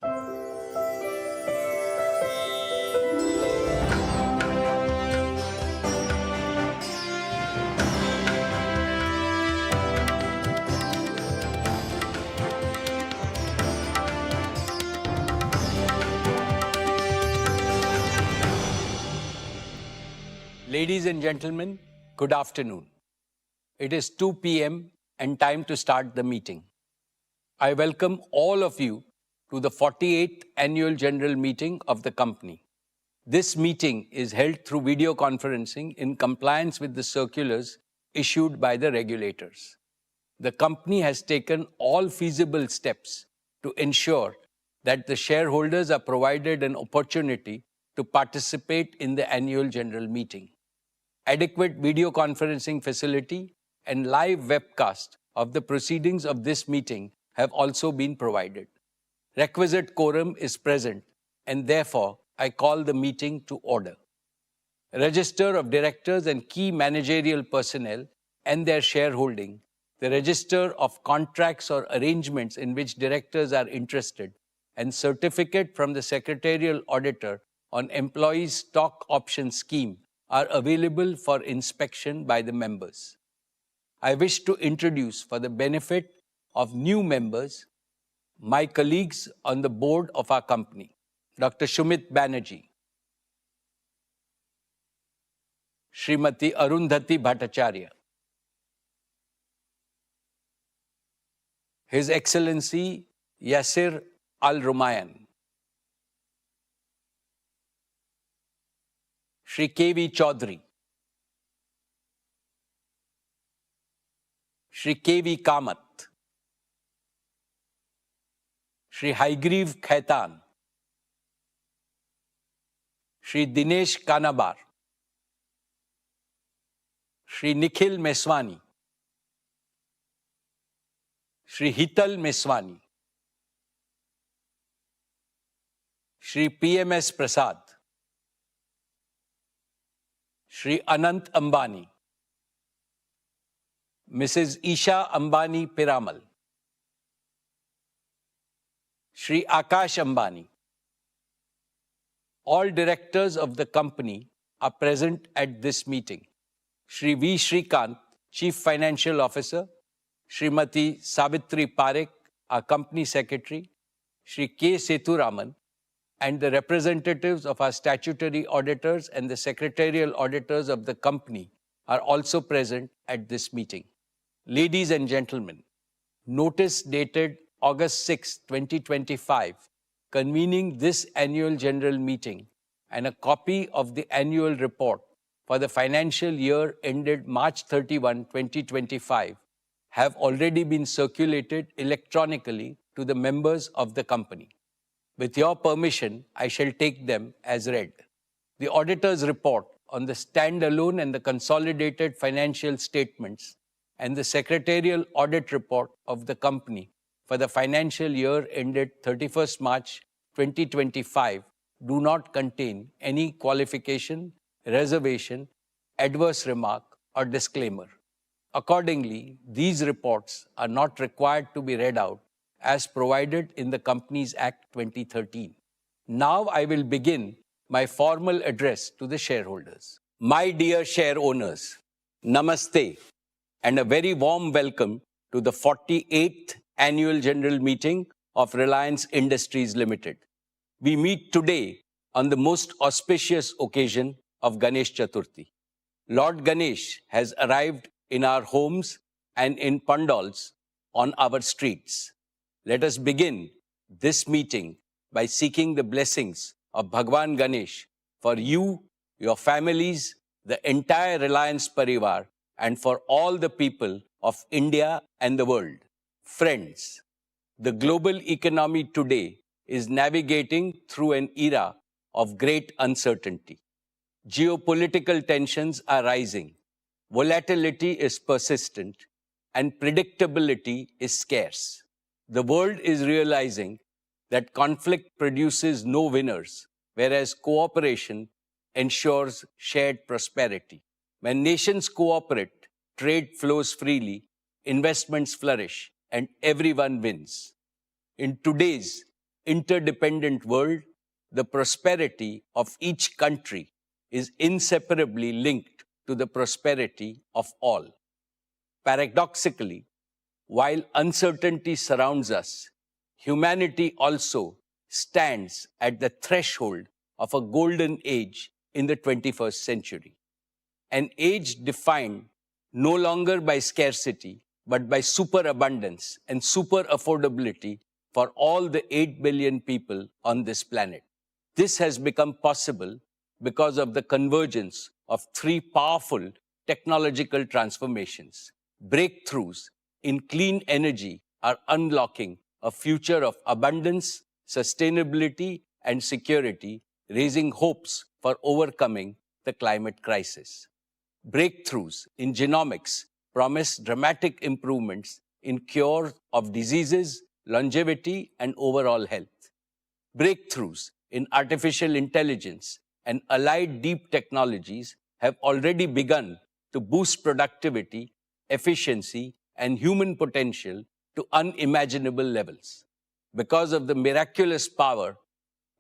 Ladies and gentlemen, good afternoon. It is 2 p.m. and time to start the meeting. I welcome all of you to the 48th Annual General Meeting of the company. This meeting is held through video conferencing in compliance with the circulars issued by the regulators. The company has taken all feasible steps to ensure that the shareholders are provided an opportunity to participate in the annual general meeting. Adequate video conferencing facility and live webcast of the proceedings of this meeting have also been provided. Requisite quorum is present, and therefore I call the meeting to order. Register of directors and key managerial personnel and their shareholding, the register of contracts or arrangements in which directors are interested, and certificate from the secretarial auditor on employees' stock option scheme are available for inspection by the members. I wish to introduce, for the benefit of new members, my colleagues on the board of our company. Dr. Shumit Banerjee, Srimati Arundhati Bhattacharya, His Excellency Yasir Al-Rumayyan, Shri K.V. Chaudhary, Shri K.V. Kamath, Shri Haigriv Khaitan, Shri Dinesh Kanabar, Shri Nikhil Meswani, Shri Hital Meswani, Shri PMS Prasad, Shri Anant Ambani, Mrs. Isha Ambani Piramal, Shri Akash Ambani. All directors of the company are present at this meeting. Shri V. Shrikant, Chief Financial Officer, Srimati Savitri Parekh, our Company Secretary, Shri K. Sethuraman, and the representatives of our statutory auditors and the secretarial auditors of the company are also present at this meeting. Ladies and gentlemen, notice dated August 6, 2025, convening this annual general meeting and a copy of the annual report for the financial year ended March 31, 2025, have already been circulated electronically to the members of the company. With your permission, I shall take them as read. The auditor's report on the standalone and the consolidated financial statements and the secretarial audit report of the company for the financial year ended 31st March 2025 do not contain any qualification, reservation, adverse remark, or disclaimer. Accordingly, these reports are not required to be read out as provided in the Companies Act 2013. Now I will begin my formal address to the shareholders. My dear share owners, Namaste, and a very warm welcome to the 48th Annual General Meeting of Reliance Industries Limited. We meet today on the most auspicious occasion of Ganesh Chaturthi. Lord Ganesh has arrived in our homes and in pandals on our streets. Let us begin this meeting by seeking the blessings of Bhagwan Ganesh for you, your families, the entire Reliance Parivar, and for all the people of India and the world. Friends, the global economy today is navigating through an era of great uncertainty. Geopolitical tensions are rising, volatility is persistent, and predictability is scarce. The world is realizing that conflict produces no winners, whereas cooperation ensures shared prosperity. When nations cooperate, trade flows freely, investments flourish, and everyone wins. In today's interdependent world, the prosperity of each country is inseparably linked to the prosperity of all. Paradoxically, while uncertainty surrounds us, humanity also stands at the threshold of a golden age in the 21st century. An age defined no longer by scarcity, but by superabundance and super affordability for all the 8 billion people on this planet. This has become possible because of the convergence of three powerful technological transformations. Breakthroughs in clean energy are unlocking a future of abundance, sustainability, and security, raising hopes for overcoming the climate crisis. Breakthroughs in genomics promise dramatic improvements in cure of diseases, longevity, and overall health. Breakthroughs in artificial intelligence and allied deep technologies have already begun to boost productivity, efficiency, and human potential to unimaginable levels. Because of the miraculous power,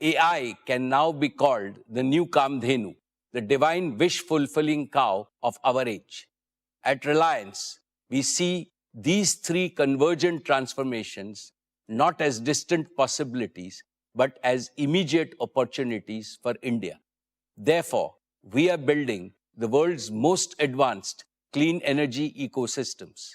AI can now be called the new Kamdhenu, the divine wish-fulfilling cow of our age. At Reliance, we see these three convergent transformations not as distant possibilities, but as immediate opportunities for India. Therefore, we are building the world's most advanced clean energy ecosystems.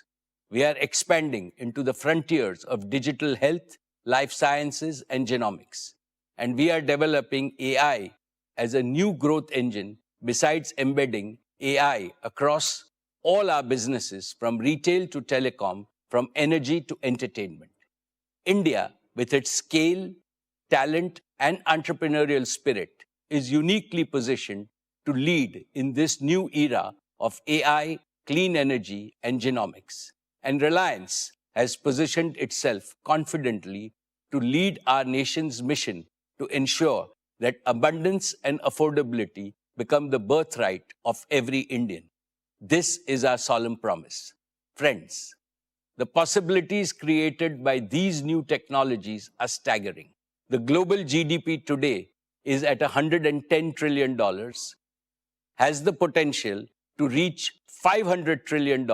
We are expanding into the frontiers of digital health, life sciences, and genomics. And we are developing AI as a new growth engine besides embedding AI across all our businesses from retail to telecom, from energy to entertainment. India, with its scale, talent, and entrepreneurial spirit, is uniquely positioned to lead in this new era of AI, clean energy, and genomics. And Reliance has positioned itself confidently to lead our nation's mission to ensure that abundance and affordability become the birthright of every Indian. This is our solemn promise. Friends, the possibilities created by these new technologies are staggering. The global GDP today is at $110 trillion, has the potential to reach $500 trillion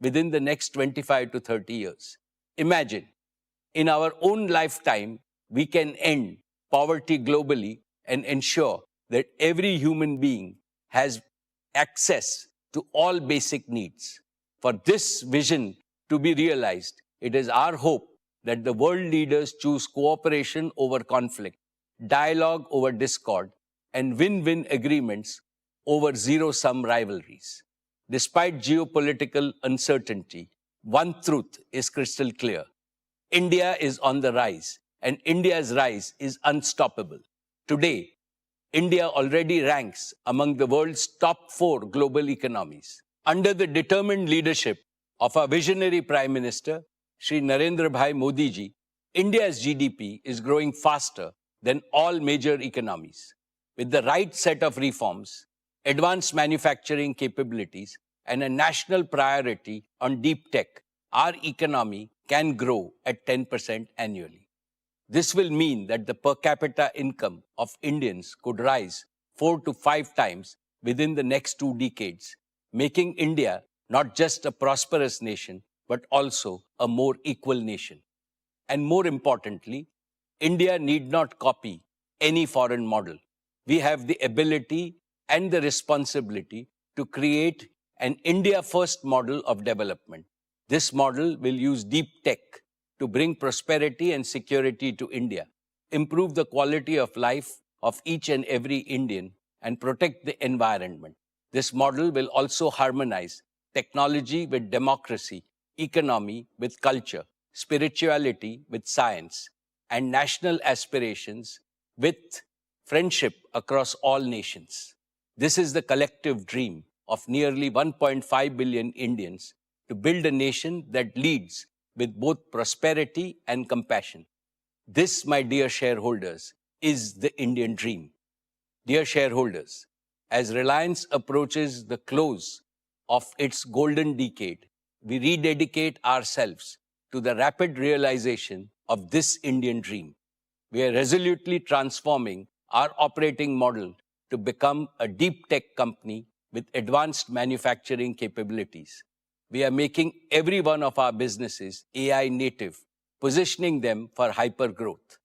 within the next 25 to 30 years. Imagine, in our own lifetime, we can end poverty globally and ensure that every human being has access to all basic needs. For this vision to be realized, it is our hope that the world leaders choose cooperation over conflict, dialogue over discord, and win-win agreements over zero-sum rivalries. Despite geopolitical uncertainty, one truth is crystal clear. India is on the rise, and India's rise is unstoppable. Today, India already ranks among the world's top 4 global economies. Under the determined leadership of our visionary Prime Minister, Shri Narendra Bhai Modi ji, India's GDP is growing faster than all major economies. With the right set of reforms, advanced manufacturing capabilities, and a national priority on deep tech, our economy can grow at 10% annually. This will mean that the per capita income of Indians could rise 4 to 5 times within the next 2 decades, making India not just a prosperous nation, but also a more equal nation. And more importantly, India need not copy any foreign model. We have the ability and the responsibility to create an India-first model of development. This model will use deep tech to bring prosperity and security to India, improve the quality of life of each and every Indian, and protect the environment. This model will also harmonize technology with democracy, economy with culture, spirituality with science, and national aspirations with friendship across all nations. This is the collective dream of nearly 1.5 billion Indians to build a nation that leads with both prosperity and compassion. This, my dear shareholders, is the Indian dream. Dear shareholders, as Reliance approaches the close of its golden decade, we rededicate ourselves to the rapid realization of this Indian dream. We are resolutely transforming our operating model to become a deep tech company with advanced manufacturing capabilities. We are making every one of our businesses AI native, positioning them for hypergrowth.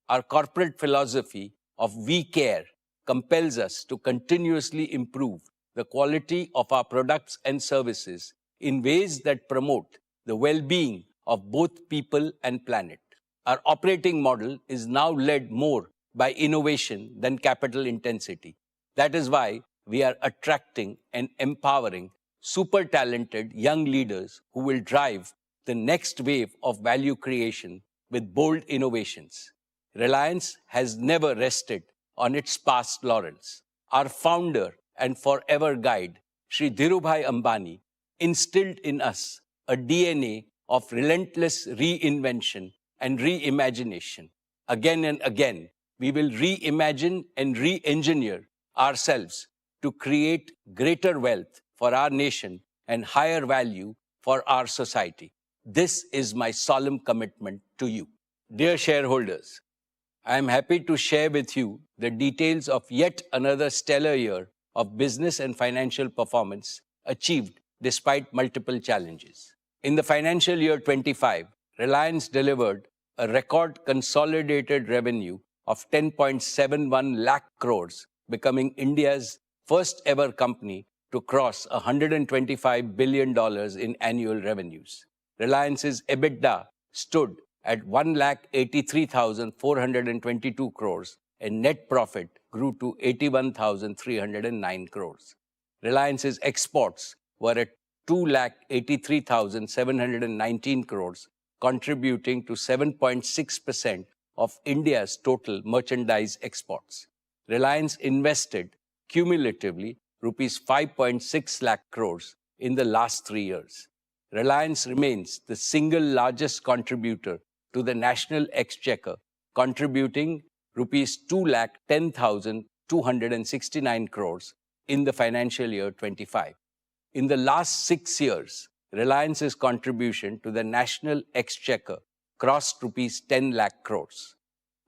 Our corporate philosophy of we care compels us to continuously improve the quality of our products and services in ways that promote the well-being of both people and planet. Our operating model is now led more by innovation than capital intensity. That is why we are attracting and empowering super talented young leaders who will drive the next wave of value creation with bold innovations. Reliance has never rested on its past laurels. Our founder and forever guide, Sri Dhirubhai Ambani, instilled in us a DNA of relentless reinvention and reimagination. Again and again, we will reimagine and re-engineer ourselves to create greater wealth for our nation and higher value for our society. This is my solemn commitment to you. Dear shareholders, I am happy to share with you the details of yet another stellar year of business and financial performance achieved despite multiple challenges. In the financial year 25, Reliance delivered a record consolidated revenue of 10.71 lakh crores, becoming India's first ever company to cross $125 billion in annual revenues. Reliance's EBITDA stood at 1,83,422 crores and net profit grew to 81,309 crores. Reliance's exports were at 2,83,719 crores, contributing to 7.6% of India's total merchandise exports. Reliance invested cumulatively rupees 5.6 lakh crores in the last 3 years. Reliance remains the single largest contributor to the national exchequer, contributing rupees 2,10,269 crores in the financial year 25. In the last 6 years, Reliance's contribution to the national exchequer crossed rupees 10 lakh crores.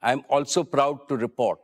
I am also proud to report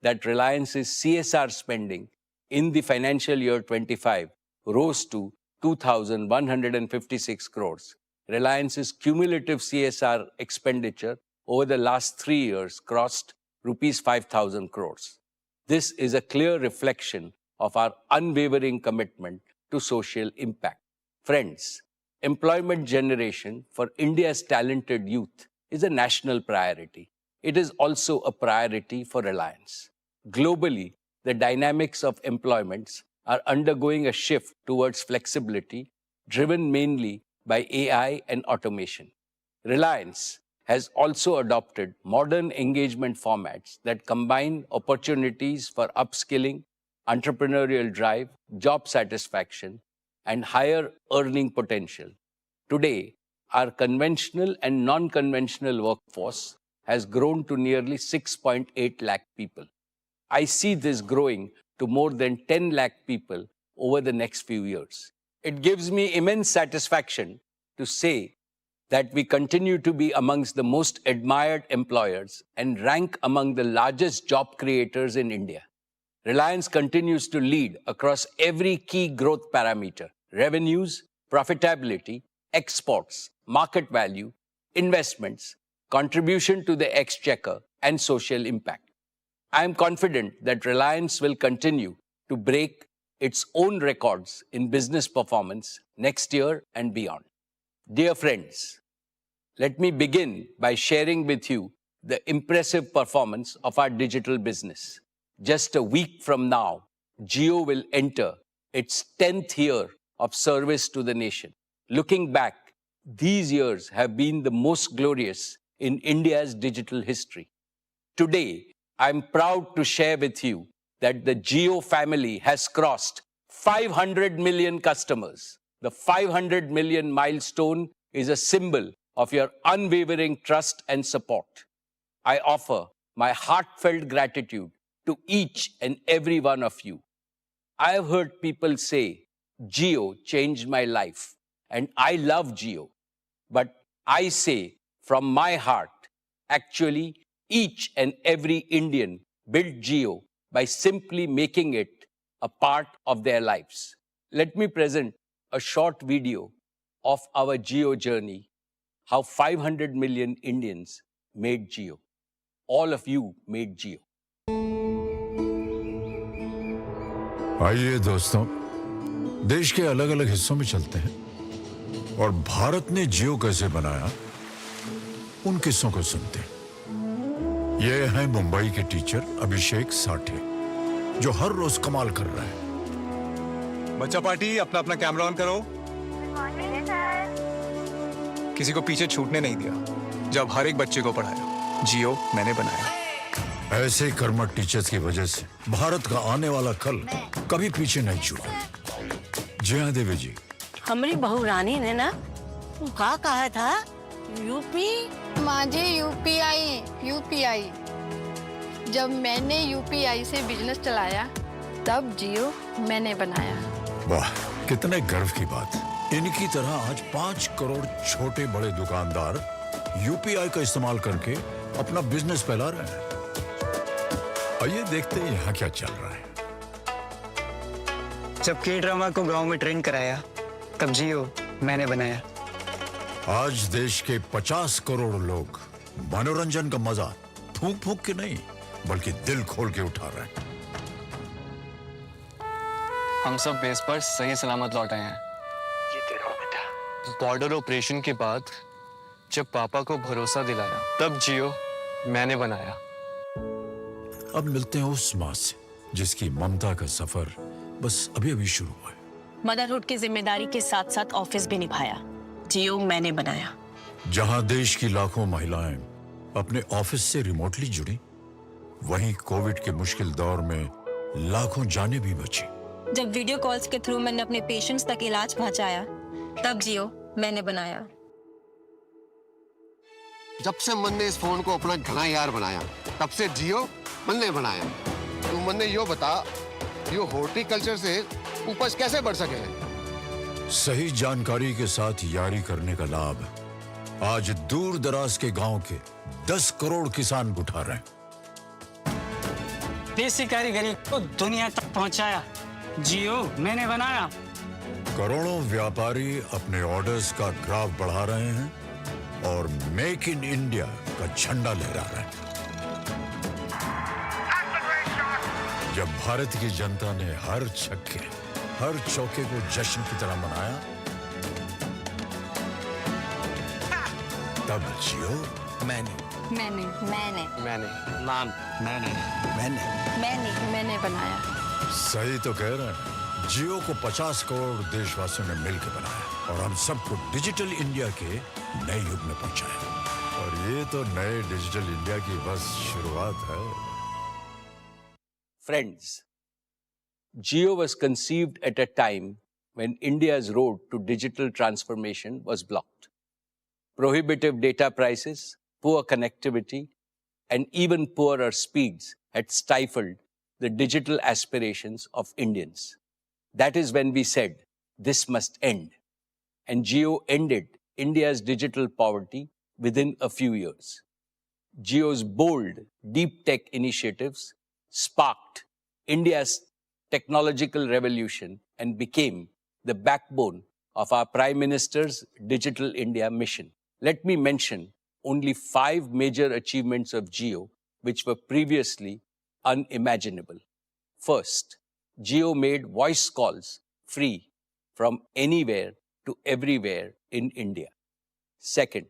that Reliance's CSR spending in the financial year 25 rose to 2,156 crores. Reliance's cumulative CSR expenditure over the last 3 years crossed rupees 5,000 crores. This is a clear reflection of our unwavering commitment to social impact. Friends, employment generation for India's talented youth is a national priority. It is also a priority for Reliance. Globally, the dynamics of employments are undergoing a shift towards flexibility, driven mainly by AI and automation. Reliance has also adopted modern engagement formats that combine opportunities for upskilling, entrepreneurial drive, job satisfaction, and higher earning potential. Today, our conventional and non-conventional workforce has grown to nearly 6.8 lakh people. I see this growing to more than 10 lakh people over the next few years. It gives me immense satisfaction to say that we continue to be amongst the most admired employers and rank among the largest job creators in India. Reliance continues to lead across every key growth parameter: revenues, profitability, exports, market value, investments, contribution to the exchequer, and social impact. I am confident that Reliance will continue to break its own records in business performance next year and beyond. Dear friends, let me begin by sharing with you the impressive performance of our digital business. Just a week from now, Jio will enter its 10th year of service to the nation. Looking back, these years have been the most glorious in India's digital history. Today, I'm proud to share with you that the Jio family has crossed 500 million customers. The 500 million milestone is a symbol of your unwavering trust and support. I offer my heartfelt gratitude to each and every one of you. I have heard people say, Jio changed my life, and I love Jio. But I say from my heart, actually, Each and every Indian built Jio by simply making it a part of their lives. Let me present a short video of our Jio journey, how 500 million Indians made Jio. All of you made Jio. आइए दोस्तों, देश के अलग अलग हिस्सों में चलते हैं और भारत ने जियो कैसे बनाया उन किस्सों को सुनते हैं। ये है मुंबई के टीचर अभिषेक साठे, जो हर रोज कमाल कर रहा है। बच्चा पार्टी, अपना अपना कैमरा ऑन करो। किसी को पीछे छूटने नहीं दिया जब हर एक बच्चे को पढ़ाया। जियो मैंने बनाया। ऐसे कर्मठ टीचर्स की वजह से भारत का आने वाला कल कभी पीछे नहीं छूटा। जी हाँ देवी जी, हमारी बहू रानी ने ना क्या कहा था, यूपी माझे यूपीआई। जब मैंने यूपीआई से बिजनेस चलाया तब जियो मैंने बनाया। वाह, कितने गर्व की बात। इनकी तरह आज 5 करोड़ छोटे बड़े दुकानदार यूपीआई का इस्तेमाल करके अपना बिजनेस फैला रहे हैं। आइए देखते हैं यहाँ क्या चल रहा है। जब के ड्रामा को गांव में ट्रेंड कराया तब जियो मैंने बनाया। आज देश के 50 करोड़ लोग मनोरंजन का मजा फूंक फूंक के नहीं बल्कि दिल खोल के उठा रहे हैं। हम सब बेस पर सही सलामत लौट आए हैं। ये तेरा बेटा। बॉर्डर ऑपरेशन के बाद जब पापा को भरोसा दिलाया तब जियो मैंने बनाया। अब मिलते हैं उस माँ से जिसकी ममता का सफर बस अभी अभी शुरू हुआ है। मदरहुड की जिम्मेदारी के साथ साथ ऑफिस भी निभाया। जियो मैंने बनाया। जहां देश की लाखों महिलाएं अपने ऑफिस से रिमोटली जुड़ी, वहीं कोविड के मुश्किल दौर में लाखों जानें भी बची। जब वीडियो कॉल्स के थ्रू मैंने अपने पेशेंट्स तक इलाज पहुंचाया तब जियो मैंने बनाया। जब से मन ने इस फोन को अपना घना यार बनाया तब से जियो मन ने बनाया। तू मन ने यो बता, यो हॉर्टिकल्चर से उपज कैसे बढ़ सके? सही जानकारी के साथ यारी करने का लाभ आज दूर दराज के गांव के 10 करोड़ किसान उठा रहे हैं। देसी कारीगरी को दुनिया तक पहुंचाया जियो मैंने बनाया। करोड़ों व्यापारी अपने ऑर्डर्स का ग्राफ बढ़ा रहे हैं और मेक इन इंडिया का झंडा लहरा रहे हैं। जब भारत की जनता ने हर छक्के हर चौके को जश्न की तरह मनाया तब जियो मैंने बनाया। सही तो कह रहे हैं। जियो को 50 करोड़ देशवासियों ने मिलकर बनाया और हम सबको डिजिटल इंडिया के नए युग में पहुंचाया। और ये तो नए डिजिटल इंडिया की बस शुरुआत है। Friends, Jio was conceived at a time when India's road to digital transformation was blocked. Prohibitive data prices, poor connectivity, and even poorer speeds had stifled the digital aspirations of Indians. That is when we said, this must end. And Jio ended India's digital poverty within a few years. Jio's bold, deep tech initiatives sparked India's technological revolution and became the backbone of our Prime Minister's Digital India mission. Let me mention only 5 major achievements of Jio which were previously unimaginable. First, Jio made voice calls free from anywhere to everywhere in India. Second,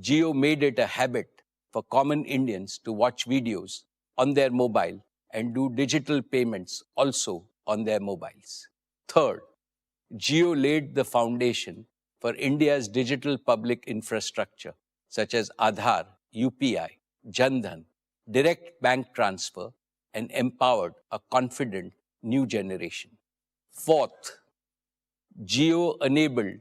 Jio made it a habit for common Indians to watch videos on their mobile and do digital payments also on their mobiles. Third, Jio laid the foundation for India's digital public infrastructure, such as Aadhaar, UPI, Jan Dhan, direct bank transfer, and empowered a confident new generation. Fourth, Jio enabled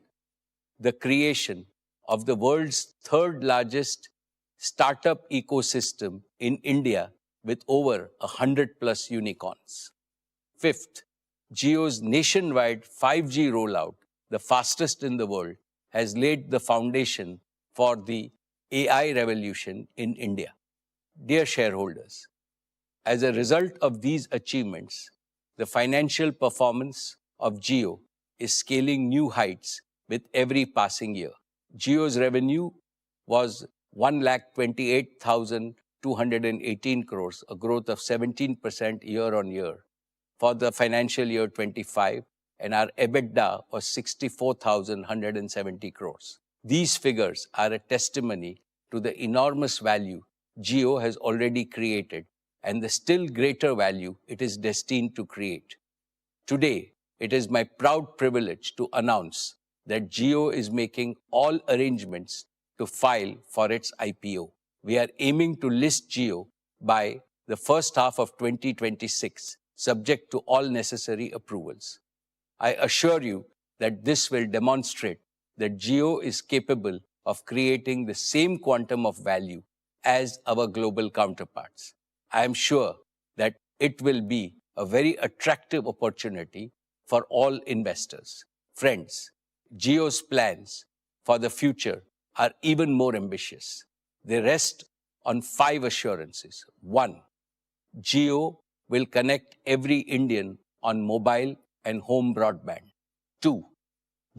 the creation of the world's third largest startup ecosystem in India with over 100+ unicorns. Fifth, Jio's nationwide 5G rollout, the fastest in the world, has laid the foundation for the AI revolution in India. Dear shareholders, as a result of these achievements, the financial performance of Jio is scaling new heights with every passing year. Jio's revenue was 1,28,218 crores, a growth of 17% year on year for the financial year 25, and our EBITDA was 64,170 crores. These figures are a testimony to the enormous value Jio has already created and the still greater value it is destined to create. Today, it is my proud privilege to announce that Jio is making all arrangements to file for its IPO. We are aiming to list Jio by the first half of 2026, subject to all necessary approvals. I assure you that this will demonstrate that Jio is capable of creating the same quantum of value as our global counterparts. I am sure that it will be a very attractive opportunity for all investors. Friends, Jio's plans for the future are even more ambitious. They rest on 5 assurances. 1, Jio will connect every Indian on mobile and home broadband. 2,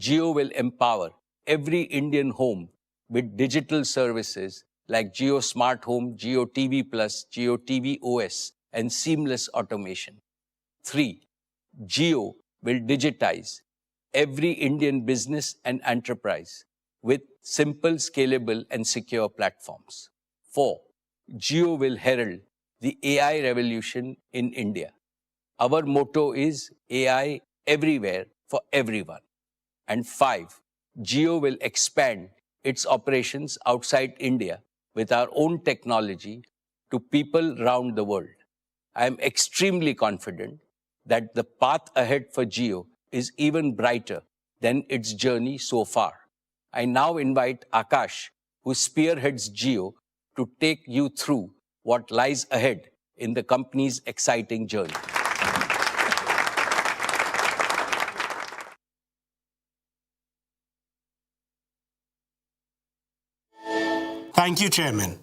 Jio will empower every Indian home with digital services like Jio Smart Home, Jio TV Plus, Jio TV OS, and seamless automation. 3, Jio will digitize every Indian business and enterprise with simple, scalable, and secure platforms. 4, Jio will herald the AI revolution in India. Our motto is AI everywhere for everyone. And 5, Jio will expand its operations outside India with our own technology to people around the world. I am extremely confident that the path ahead for Jio is even brighter than its journey so far. I now invite Akash, who spearheads Jio, to take you through what lies ahead in the company's exciting journey. Thank you, Chairman.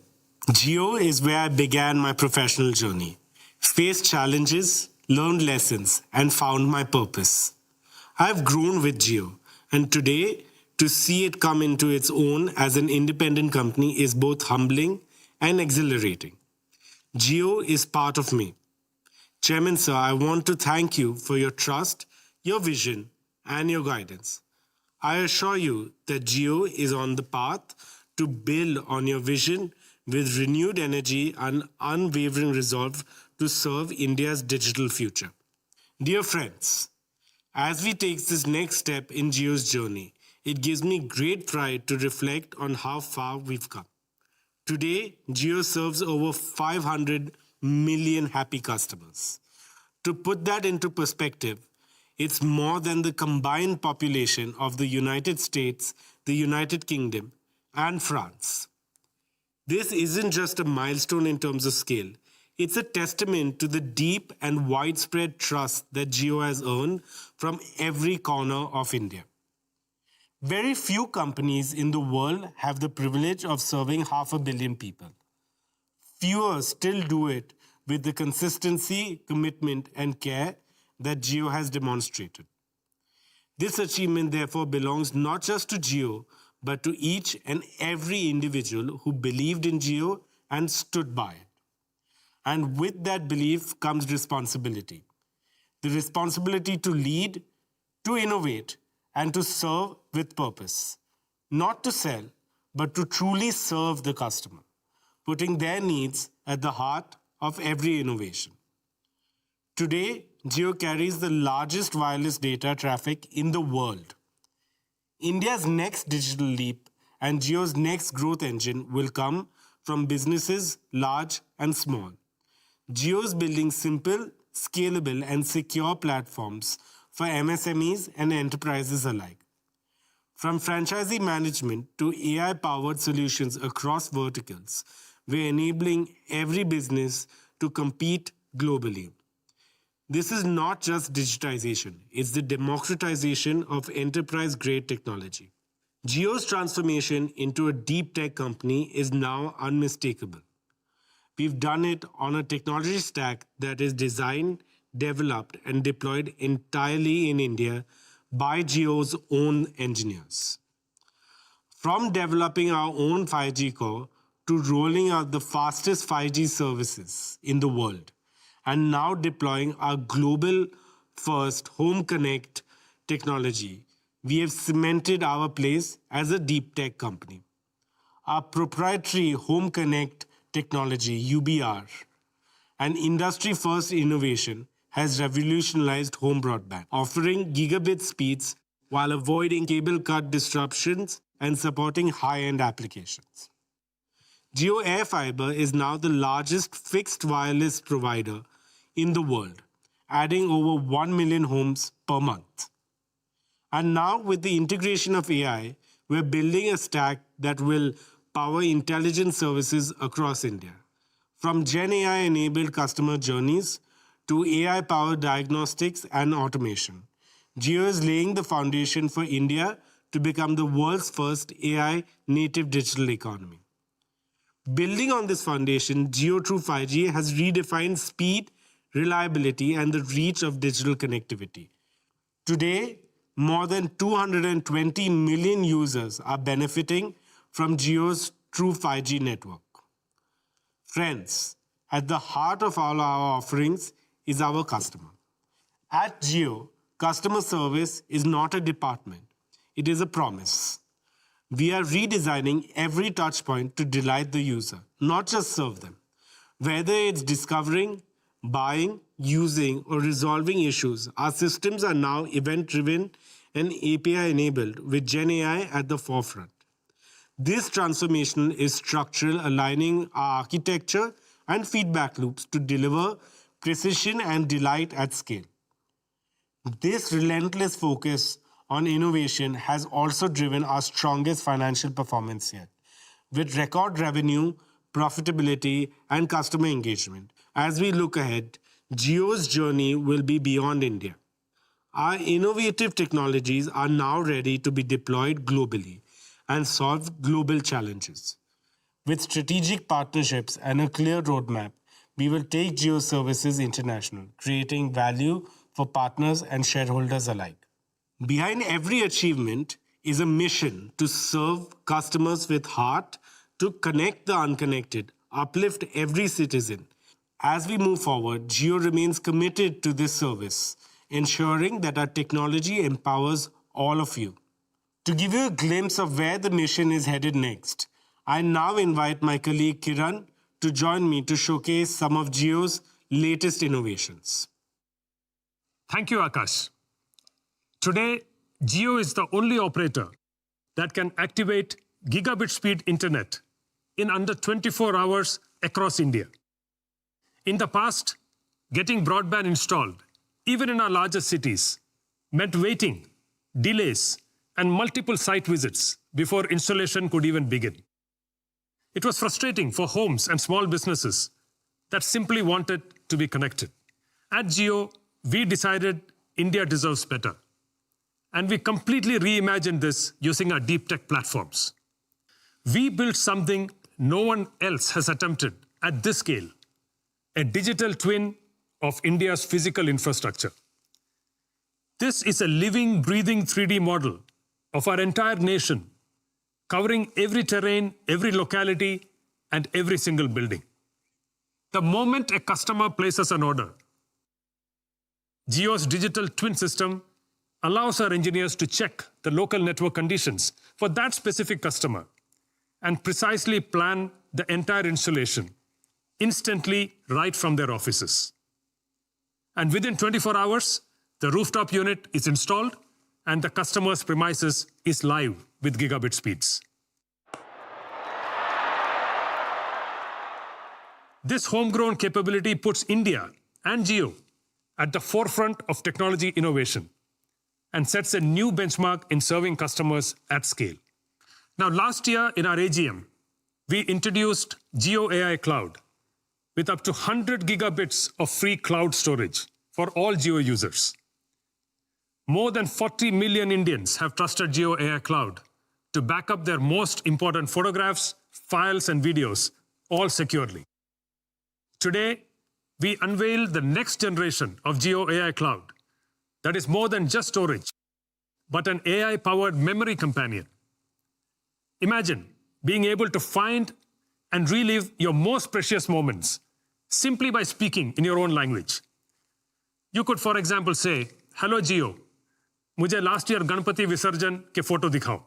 Jio is where I began my professional journey, faced challenges, learned lessons, and found my purpose. I've grown with Jio, and today, to see it come into its own as an independent company is both humbling and exhilarating. Jio is part of me. Chairman Sir, I want to thank you for your trust, your vision, and your guidance. I assure you that Jio is on the path to build on your vision with renewed energy and unwavering resolve to serve India's digital future. Dear friends, as we take this next step in Jio's journey, it gives me great pride to reflect on how far we've come. Today, Jio serves over 500 million happy customers. To put that into perspective, it's more than the combined population of the United States, the United Kingdom, and France. This isn't just a milestone in terms of scale. It's a testament to the deep and widespread trust that Jio has earned from every corner of India. Very few companies in the world have the privilege of serving 500 million people. Fewer still do it with the consistency, commitment, and care that Jio has demonstrated. This achievement, therefore, belongs not just to Jio, but to each and every individual who believed in Jio and stood by it. And with that belief comes responsibility. The responsibility to lead, to innovate, and to serve with purpose. Not to sell, but to truly serve the customer, putting their needs at the heart of every innovation. Today, Jio carries the largest wireless data traffic in the world. India's next digital leap and Jio's next growth engine will come from businesses large and small. Jio is building simple, scalable, and secure platforms for MSMEs and enterprises alike. From franchisee management to AI-powered solutions across verticals, we're enabling every business to compete globally. This is not just digitization, it's the democratization of enterprise-grade technology. Jio's transformation into a deep tech company is now unmistakable. We've done it on a technology stack that is designed, developed, and deployed entirely in India by Jio's own engineers. From developing our own 5G core to rolling out the fastest 5G services in the world, and now deploying our global first Home Connect technology, we have cemented our place as a deep tech company. Our proprietary Home Connect technology, UBR, an industry-first innovation, has revolutionized home broadband, offering gigabit speeds while avoiding cable cut disruptions and supporting high-end applications. Jio AirFiber is now the largest fixed wireless provider in the world, adding over 1 million homes per month. And now with the integration of AI, we're building a stack that will power intelligence services across India. From Gen AI-enabled customer journeys to AI-powered diagnostics and automation, Jio is laying the foundation for India to become the world's first AI-native digital economy. Building on this foundation, Jio through 5G has redefined speed, reliability, and the reach of digital connectivity. Today, more than 220 million users are benefiting from Jio's true 5G network. Friends, at the heart of all our offerings is our customer. At Jio, customer service is not a department, it is a promise. We are redesigning every touchpoint to delight the user, not just serve them. Whether it's discovering, buying, using, or resolving issues, our systems are now event-driven and API-enabled with Gen AI at the forefront. This transformation is structural, aligning our architecture and feedback loops to deliver precision and delight at scale. This relentless focus on innovation has also driven our strongest financial performance yet, with record revenue, profitability, and customer engagement. As we look ahead, Jio's journey will be beyond India. Our innovative technologies are now ready to be deployed globally and solve global challenges. With strategic partnerships and a clear roadmap, we will take Jio services international, creating value for partners and shareholders alike. Behind every achievement is a mission to serve customers with heart, to connect the unconnected, uplift every citizen. As we move forward, Jio remains committed to this service, ensuring that our technology empowers all of you. To give you a glimpse of where the mission is headed next, I now invite my colleague Kiran to join me to showcase some of Jio's latest innovations. Thank you, Akash. Today, Jio is the only operator that can activate gigabit speed internet in under 24 hours across India. In the past, getting broadband installed, even in our largest cities, meant waiting, delays, and multiple site visits before installation could even begin. It was frustrating for homes and small businesses that simply wanted to be connected. At Jio, we decided India deserves better. And we completely reimagined this using our deep tech platforms. We built something no one else has attempted at this scale, a digital twin of India's physical infrastructure. This is a living, breathing 3D model of our entire nation, covering every terrain, every locality, and every single building. The moment a customer places an order, Jio's digital twin system allows our engineers to check the local network conditions for that specific customer and precisely plan the entire installation instantly right from their offices. And within 24 hours, the rooftop unit is installed and the customer's premises is live with gigabit speeds. This homegrown capability puts India and Jio at the forefront of technology innovation and sets a new benchmark in serving customers at scale. Now, last year in our AGM, we introduced Jio AI Cloud with up to 100 gigabits of free cloud storage for all Jio users. More than 40 million Indians have trusted Jio AI Cloud to back up their most important photographs, files, and videos, all securely. Today, we unveil the next generation of Geo AI Cloud that is more than just storage, but an AI-powered memory companion. Imagine being able to find and relive your most precious moments simply by speaking in your own language. You could, for example, say, "Hello, Geo, मुझे last year Ganpati Visarjan के photo दिखाओ."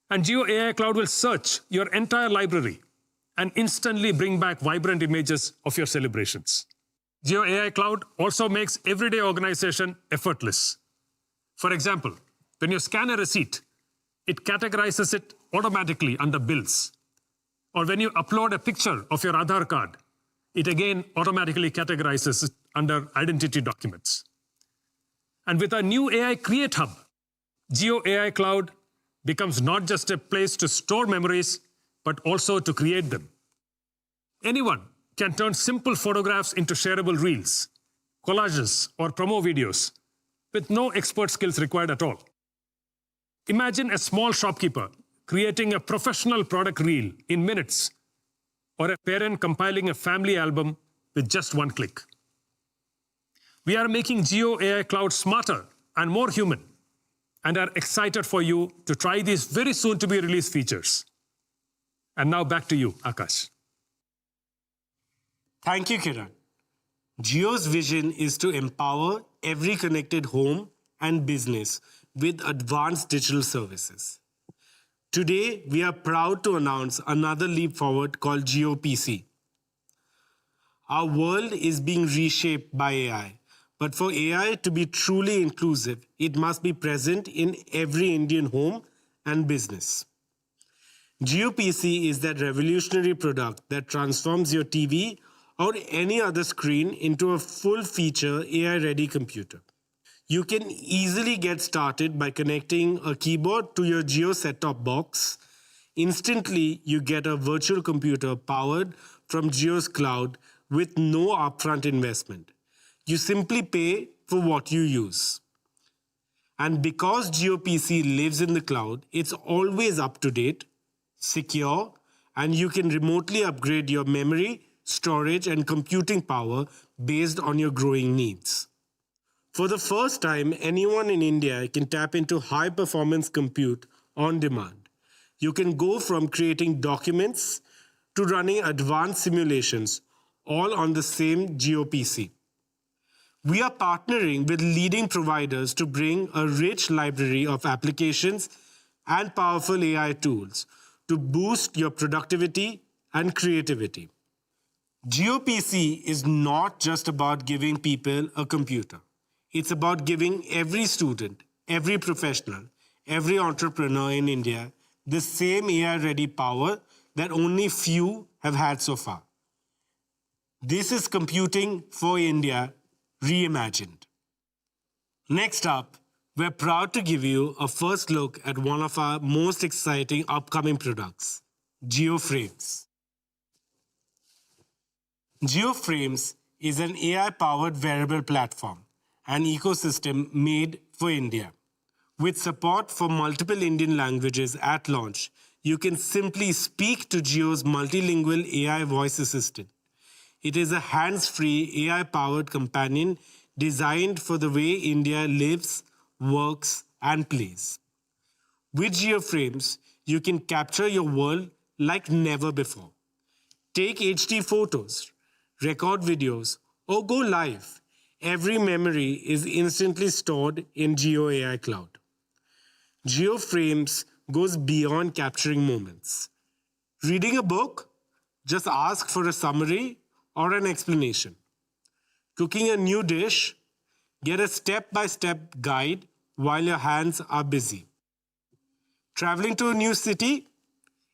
And Geo AI Cloud will search your entire library and instantly bring back vibrant images of your celebrations. Geo AI Cloud also makes everyday organization effortless. For example, when you scan a receipt, it categorizes it automatically under bills. Or when you upload a picture of your Aadhaar card, it again automatically categorizes it under identity documents. And with our new AI Create Hub, Geo AI Cloud becomes not just a place to store memories, but also to create them. Anyone can turn simple photographs into shareable reels, collages, or promo videos with no expert skills required at all. Imagine a small shopkeeper creating a professional product reel in minutes, or a parent compiling a family album with just one click. We are making Geo AI Cloud smarter and more human, and are excited for you to try these very soon to be released features. And now back to you, Akash. Thank you, Kiran. Geo's vision is to empower every connected home and business with advanced digital services. Today, we are proud to announce another leap forward called Geo PC. Our world is being reshaped by AI, but for AI to be truly inclusive, it must be present in every Indian home and business. Geo PC is that revolutionary product that transforms your TV or any other screen into a full-feature AI-ready computer. You can easily get started by connecting a keyboard to your Geo set-top box. Instantly, you get a virtual computer powered from Geo's cloud with no upfront investment. You simply pay for what you use. And because Geo PC lives in the cloud, it's always up to date, secure, and you can remotely upgrade your memory, storage, and computing power based on your growing needs. For the first time, anyone in India can tap into high-performance compute on demand. You can go from creating documents to running advanced simulations, all on the same Geo PC. We are partnering with leading providers to bring a rich library of applications and powerful AI tools to boost your productivity and creativity. Geo PC is not just about giving people a computer. It's about giving every student, every professional, every entrepreneur in India the same AI-ready power that only few have had so far. This is Computing for India reimagined. Next up, we're proud to give you a first look at one of our most exciting upcoming products, GeoFrames. GeoFrames is an AI-powered wearable platform, an ecosystem made for India. With support for multiple Indian languages at launch, you can simply speak to Geo's multilingual AI voice assistant. It is a hands-free AI-powered companion designed for the way India lives, works, and plays. With GeoFrames, you can capture your world like never before. Take HD photos, record videos, or go live. Every memory is instantly stored in Geo AI Cloud. GeoFrames goes beyond capturing moments. Reading a book? Just ask for a summary or an explanation. Cooking a new dish? Get a step-by-step guide while your hands are busy. Traveling to a new city?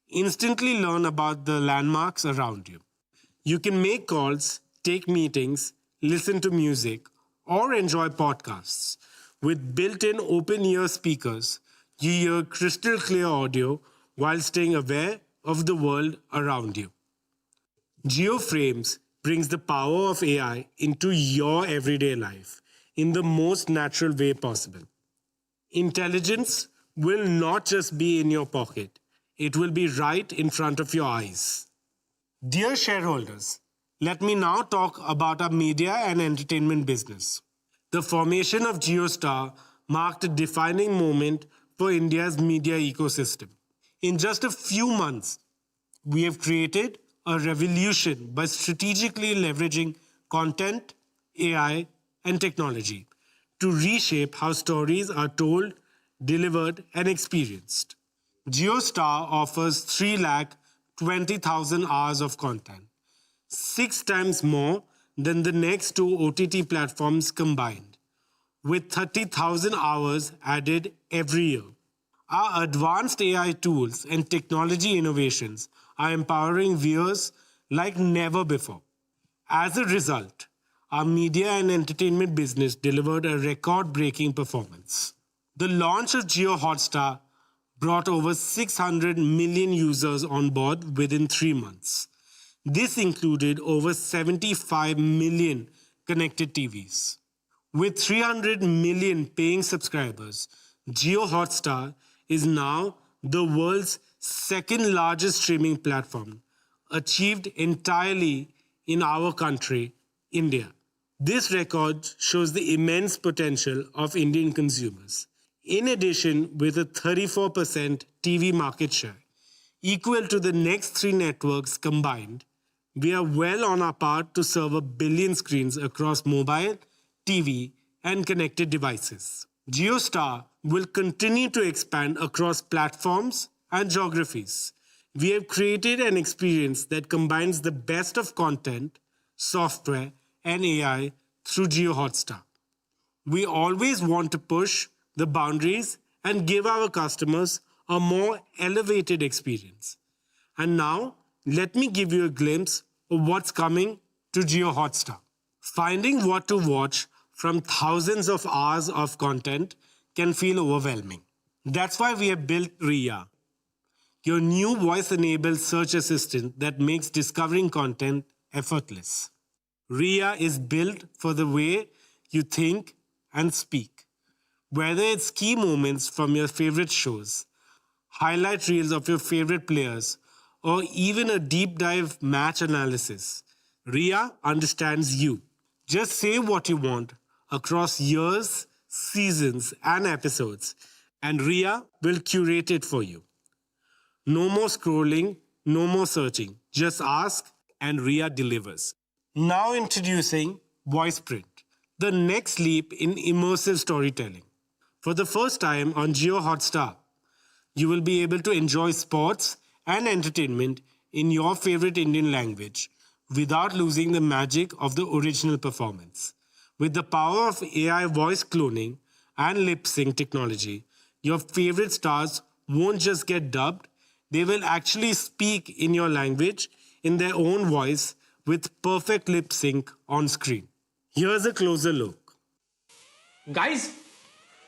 Instantly learn about the landmarks around you. You can make calls, take meetings, listen to music, or enjoy podcasts. With built-in open-ear speakers, you hear crystal clear audio while staying aware of the world around you. GeoFrames brings the power of AI into your everyday life in the most natural way possible. Intelligence will not just be in your pocket, it will be right in front of your eyes. Dear shareholders, Let me now talk about our media and entertainment business. The formation of JioStar marked a defining moment for India's media ecosystem. In just a few months, we have created a revolution by strategically leveraging content, AI, and technology to reshape how stories are told, delivered, and experienced. JioStar offers 320,000 hours of content, 6 times more than the next 2 OTT platforms combined, with 30,000 hours added every year. Our advanced AI tools and technology innovations are empowering viewers like never before. As a result, our media and entertainment business delivered a record-breaking performance. The launch of Jio Hotstar brought over 600 million users on board within 3 months. This included over 75 million connected TVs. With 300 million paying subscribers, Jio Hotstar is now the world's second largest streaming platform, achieved entirely in our country, India. This record shows the immense potential of Indian consumers. In addition, with a 34% TV market share, equal to the next 3 networks combined, we are well on our path to serve 1 billion screens across mobile, TV, and connected devices. JioStar will continue to expand across platforms and geographies. We have created an experience that combines the best of content, software, and AI through Jio Hotstar. We always want to push the boundaries and give our customers a more elevated experience. And now, let me give you a glimpse of what's coming to Jio Hotstar. Finding what to watch from thousands of hours of content can feel overwhelming. That's why we have built Ria, your new voice-enabled search assistant that makes discovering content effortless. Ria is built for the way you think and speak. Whether it's key moments from your favorite shows, highlight reels of your favorite players, or even a deep dive match analysis, Ria understands you. Just say what you want across years, seasons, and episodes, and Ria will curate it for you. No more scrolling, no more searching. Just ask and Ria delivers. Now introducing VoicePrint, the next leap in immersive storytelling. For the first time on Jio Hotstar, you will be able to enjoy sports and entertainment in your favorite Indian language without losing the magic of the original performance. With the power of AI voice cloning and lip sync technology, your favorite stars won't just get dubbed, they will actually speak in your language in their own voice with perfect lip sync on screen. Here's a closer look. Guys,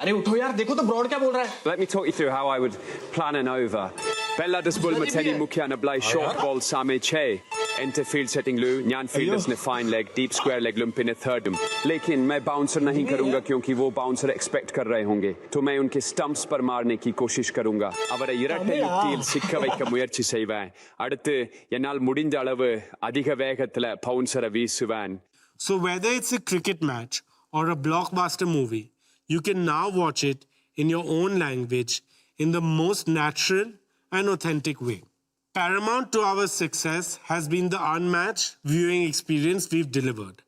अरे उठो यार, देखो तो broad क्या बोल रहा है. Let me talk you through how I would plan an over. Bella Desbull Mateni Mukhyan Ablai short ball Same Che. Enter field setting Lu, Nyan fielders ne fine leg, deep square leg lump in a third. लेकिन मैं bouncer नहीं करूँगा क्योंकि वो bouncer expect कर रहे होंगे. तो मैं उनके stumps पर मारने की कोशिश करूँगा. அவரை இரட்டை யுக்தியில் சிக்க வைக்க முயற்சி செய்வேன். அடுத்து என்னால் முடிந்த அளவு அதிக வேகத்துல bouncer வீசுவேன். So whether it's a cricket match or a blockbuster movie, you can now watch it in your own language in the most natural and authentic way. Paramount to our success has been the unmatched viewing experience we've delivered,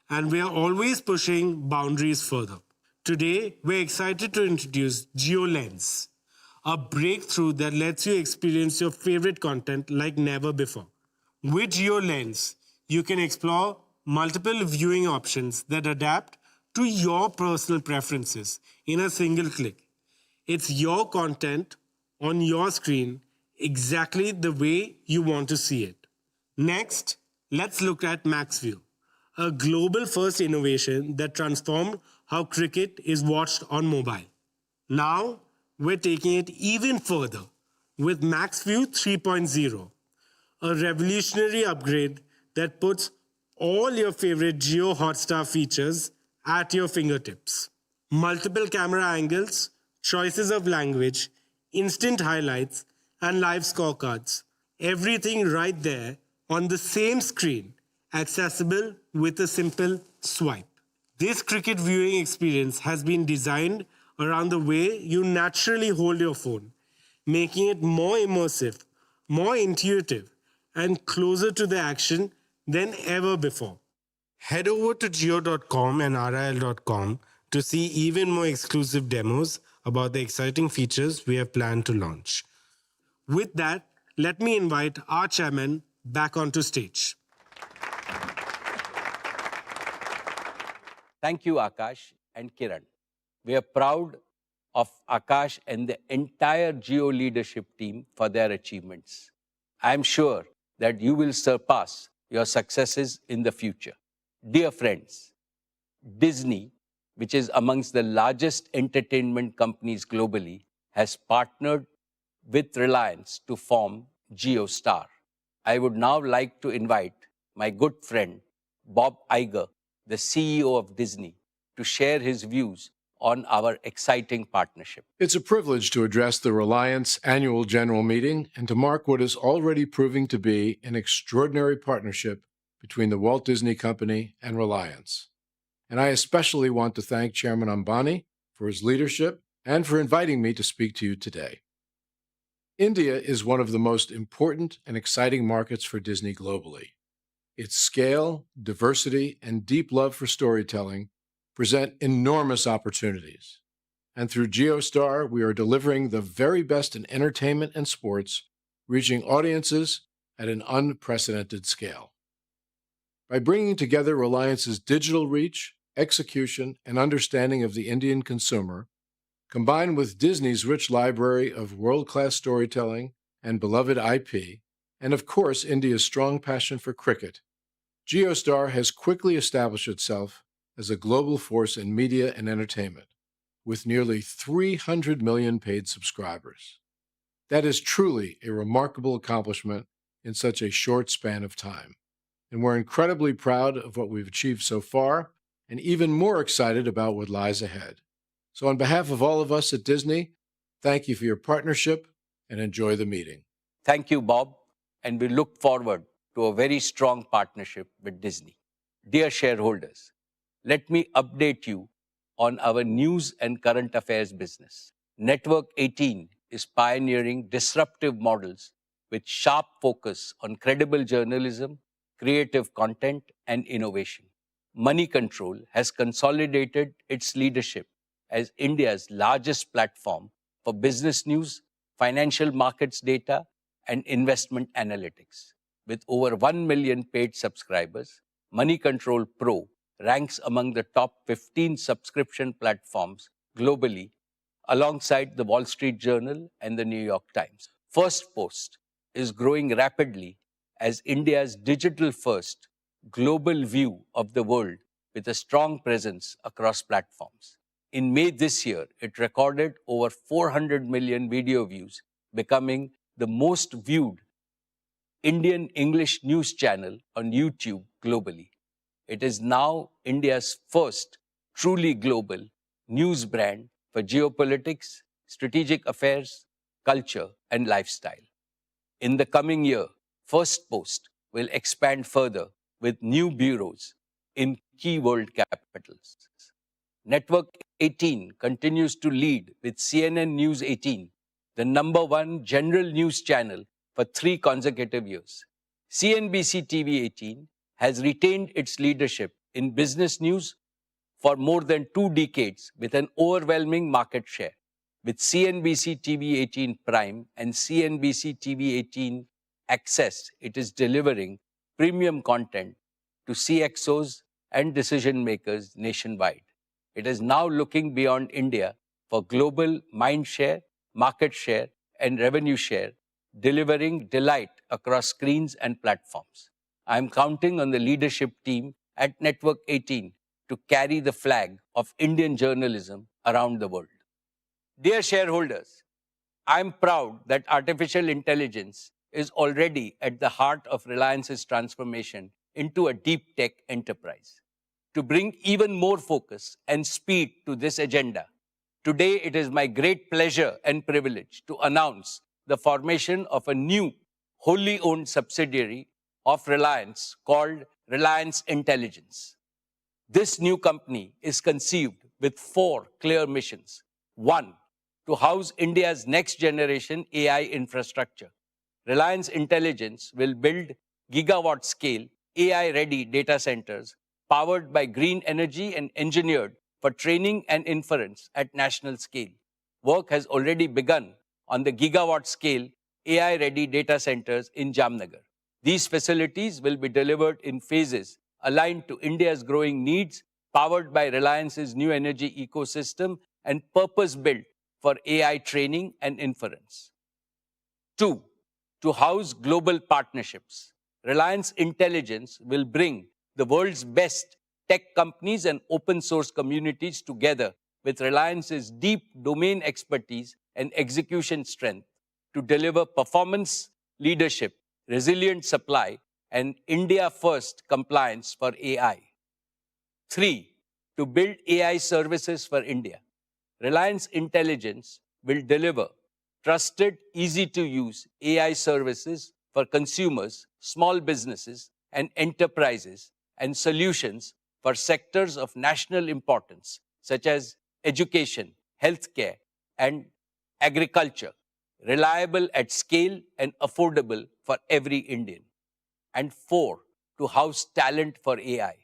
and we are always pushing boundaries further. Today, we're excited to introduce Jio Lens, a breakthrough that lets you experience your favorite content like never before. With Jio Lens, you can explore multiple viewing options that adapt to your personal preferences in a single click. It's your content on your screen exactly the way you want to see it. Next, let's look at MaxView, a global first innovation that transformed how cricket is watched on mobile. Now, we're taking it even further with MaxView 3.0, a revolutionary upgrade that puts all your favorite Jio Hotstar features at your fingertips. Multiple camera angles, choices of language, instant highlights, and live scorecards. Everything right there on the same screen accessible with a simple swipe. This cricket viewing experience has been designed around the way you naturally hold your phone, making it more immersive, more intuitive, and closer to the action than ever before. Head over to jio.com and ril.com to see even more exclusive demos about the exciting features we have planned to launch. With that, let me invite our chairman back onto stage. Thank you, Akash and Kiran. We are proud of Akash and the entire Jio leadership team for their achievements. I am sure that you will surpass your successes in the future. Dear friends, Disney, which is amongst the largest entertainment companies globally, has partnered with Reliance to form JioStar. I would now like to invite my good friend, Bob Iger, the CEO of Disney, to share his views on our exciting partnership. It's a privilege to address the Reliance Annual General Meeting and to mark what is already proving to be an extraordinary partnership between the Walt Disney Company and Reliance. And I especially want to thank Chairman Ambani for his leadership and for inviting me to speak to you today. India is one of the most important and exciting markets for Disney globally. Its scale, diversity, and deep love for storytelling present enormous opportunities. And through JioStar, we are delivering the very best in entertainment and sports, reaching audiences at an unprecedented scale. By bringing together Reliance's digital reach, execution, and understanding of the Indian consumer, combined with Disney's rich library of world-class storytelling and beloved IP, and of course India's strong passion for cricket, JioStar has quickly established itself as a global force in media and entertainment, with nearly 300 million paid subscribers. That is truly a remarkable accomplishment in such a short span of time. And we're incredibly proud of what we've achieved so far, and even more excited about what lies ahead. So on behalf of all of us at Disney, thank you for your partnership and enjoy the meeting. Thank you, Bob, and we look forward to a very strong partnership with Disney. Dear shareholders, let me update you on our news and current affairs business. Network 18 is pioneering disruptive models with sharp focus on credible journalism, creative content, and innovation. Money Control has consolidated its leadership as India's largest platform for business news, financial markets data, and investment analytics. With over 1 million paid subscribers, Money Control Pro ranks among the top 15 subscription platforms globally, alongside the Wall Street Journal and the New York Times. First Post is growing rapidly as India's digital-first global view of the world with a strong presence across platforms. In May this year, it recorded over 400 million video views, becoming the most viewed Indian English news channel on YouTube globally. It is now India's first truly global news brand for geopolitics, strategic affairs, culture, and lifestyle. In the coming year, First Post will expand further with new bureaus in key world capitals. Network 18 continues to lead with CNN News 18, the #1 general news channel for 3 consecutive years. CNBC TV 18 has retained its leadership in business news for more than 2 decades with an overwhelming market share. With CNBC TV 18 Prime and CNBC TV 18 Access, it is delivering premium content to CXOs and decision makers nationwide. It is now looking beyond India for global mind share, market share, and revenue share, delivering delight across screens and platforms. I am counting on the leadership team at Network 18 to carry the flag of Indian journalism around the world. Dear shareholders, I am proud that artificial intelligence is already at the heart of Reliance's transformation into a deep tech enterprise. To bring even more focus and speed to this agenda, today it is my great pleasure and privilege to announce the formation of a new wholly owned subsidiary of Reliance called Reliance Intelligence. This new company is conceived with 4 clear missions. 1, to house India's next generation AI infrastructure. Reliance Intelligence will build gigawatt scale AI ready data centers powered by green energy and engineered for training and inference at national scale. Work has already begun on the gigawatt scale AI ready data centers in Jamnagar. These facilities will be delivered in phases aligned to India's growing needs, powered by Reliance's new energy ecosystem and purpose-built for AI training and inference. 2, to house global partnerships. Reliance Intelligence will bring the world's best tech companies and open source communities together with Reliance's deep domain expertise and execution strength to deliver performance, leadership, resilient supply, and India-first compliance for AI. 3, to build AI services for India. Reliance Intelligence will deliver trusted, easy-to-use AI services for consumers, small businesses, and enterprises, and solutions for sectors of national importance, such as education, healthcare, and agriculture, reliable at scale and affordable for every Indian. And 4, to house talent for AI.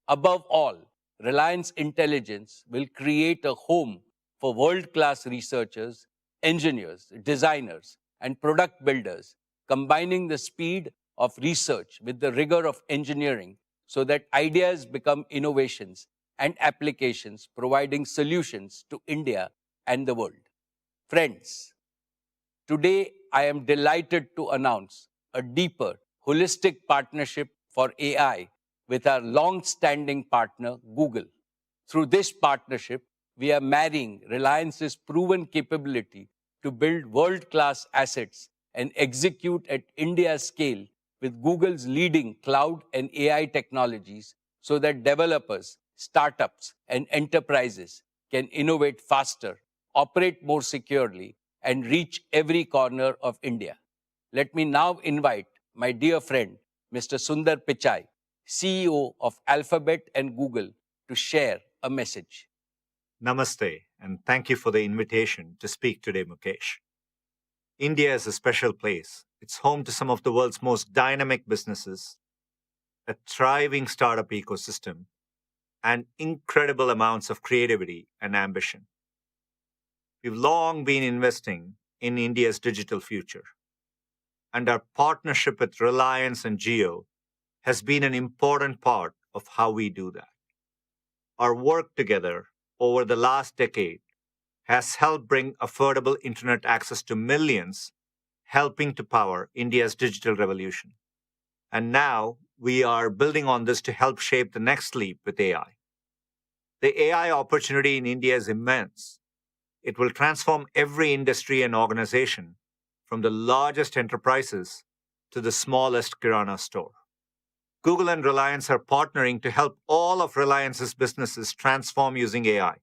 Above all, Reliance Intelligence will create a home for world-class researchers, engineers, designers, and product builders, combining the speed of research with the rigor of engineering so that ideas become innovations and applications, providing solutions to India and the world. Friends, today I am delighted to announce a deeper, holistic partnership for AI with our long-standing partner, Google. Through this partnership, we are marrying Reliance's proven capability to build world-class assets and execute at India's scale with Google's leading cloud and AI technologies so that developers, startups, and enterprises can innovate faster, operate more securely, and reach every corner of India. Let me now invite my dear friend, Mr. Sundar Pichai, CEO of Alphabet and Google, to share a message. Namaste, and thank you for the invitation to speak today, Mukesh. India is a special place. It's home to some of the world's most dynamic businesses, a thriving startup ecosystem, and incredible amounts of creativity and ambition. We've long been investing in India's digital future, and our partnership with Reliance and Jio has been an important part of how we do that. Our work together over the last decade has helped bring affordable internet access to millions, helping to power India's digital revolution. And now we are building on this to help shape the next leap with AI. The AI opportunity in India is immense. It will transform every industry and organization, from the largest enterprises to the smallest kirana store. Google and Reliance are partnering to help all of Reliance's businesses transform using AI,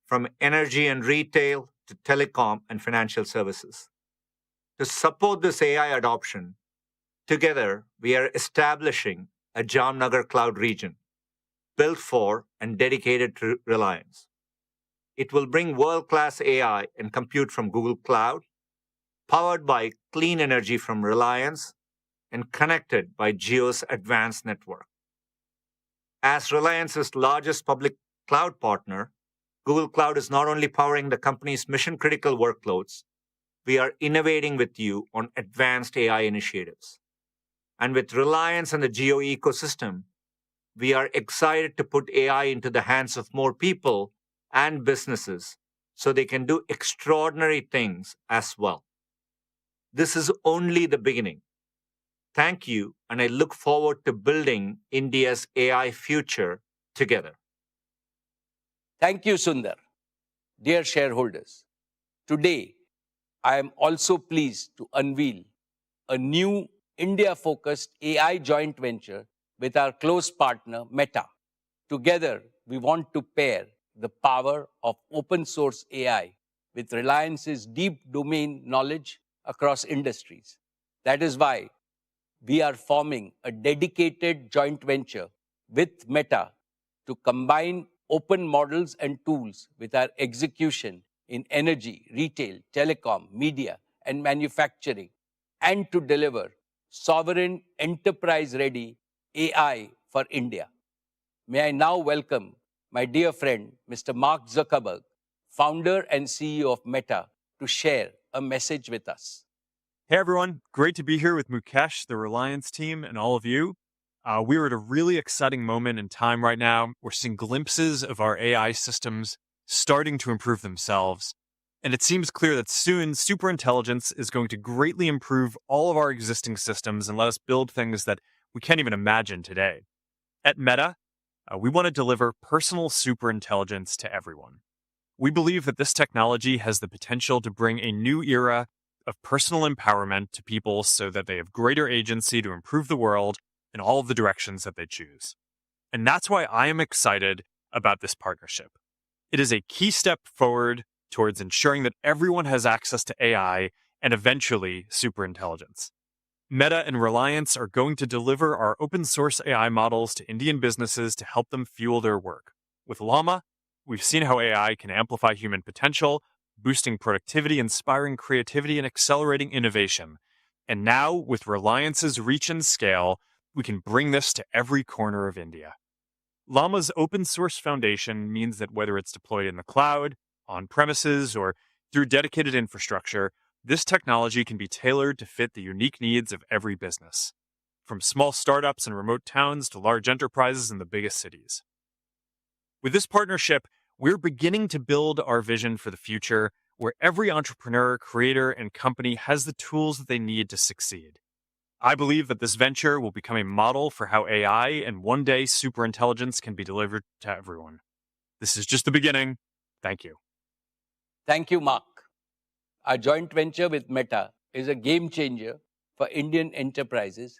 from energy and retail to telecom and financial services. To support this AI adoption, together we are establishing a Jamnagar cloud region built for and dedicated to Reliance. It will bring world-class AI and compute from Google Cloud, powered by clean energy from Reliance, and connected by Jio's advanced network. As Reliance's largest public cloud partner, Google Cloud is not only powering the company's mission-critical workloads, we are innovating with you on advanced AI initiatives. And with Reliance and the Jio ecosystem, we are excited to put AI into the hands of more people and businesses so they can do extraordinary things as well. This is only the beginning. Thank you, and I look forward to building India's AI future together. Thank you, Sundar. Dear shareholders, today I am also pleased to unveil a new India-focused AI joint venture with our close partner, Meta. Together, we want to pair the power of open source AI with Reliance's deep domain knowledge across industries. That is why we are forming a dedicated joint venture with Meta to combine open models and tools with our execution in energy, retail, telecom, media, and manufacturing, and to deliver sovereign, enterprise-ready AI for India. May I now welcome my dear friend, Mr. Mark Zuckerberg, founder and CEO of Meta, to share a message with us. Hey everyone, great to be here with Mukesh, the Reliance team, and all of you. We're at a really exciting moment in time right now. We're seeing glimpses of our AI systems starting to improve themselves. And it seems clear that soon superintelligence is going to greatly improve all of our existing systems and let us build things that we can't even imagine today. At Meta, we want to deliver personal superintelligence to everyone. We believe that this technology has the potential to bring a new era of personal empowerment to people so that they have greater agency to improve the world in all of the directions that they choose. And that's why I am excited about this partnership. It is a key step forward towards ensuring that everyone has access to AI and eventually superintelligence. Meta and Reliance are going to deliver our open source AI models to Indian businesses to help them fuel their work. With Llama, we've seen how AI can amplify human potential, boosting productivity, inspiring creativity, and accelerating innovation. And now, with Reliance's reach and scale, we can bring this to every corner of India. Llama's open source foundation means that whether it's deployed in the cloud, on premises, or through dedicated infrastructure, this technology can be tailored to fit the unique needs of every business, from small startups in remote towns to large enterprises in the biggest cities. With this partnership, we're beginning to build our vision for the future where every entrepreneur, creator, and company has the tools that they need to succeed. I believe that this venture will become a model for how AI and one day superintelligence can be delivered to everyone. This is just the beginning. Thank you. Thank you, Mark. Our joint venture with Meta is a game changer for Indian enterprises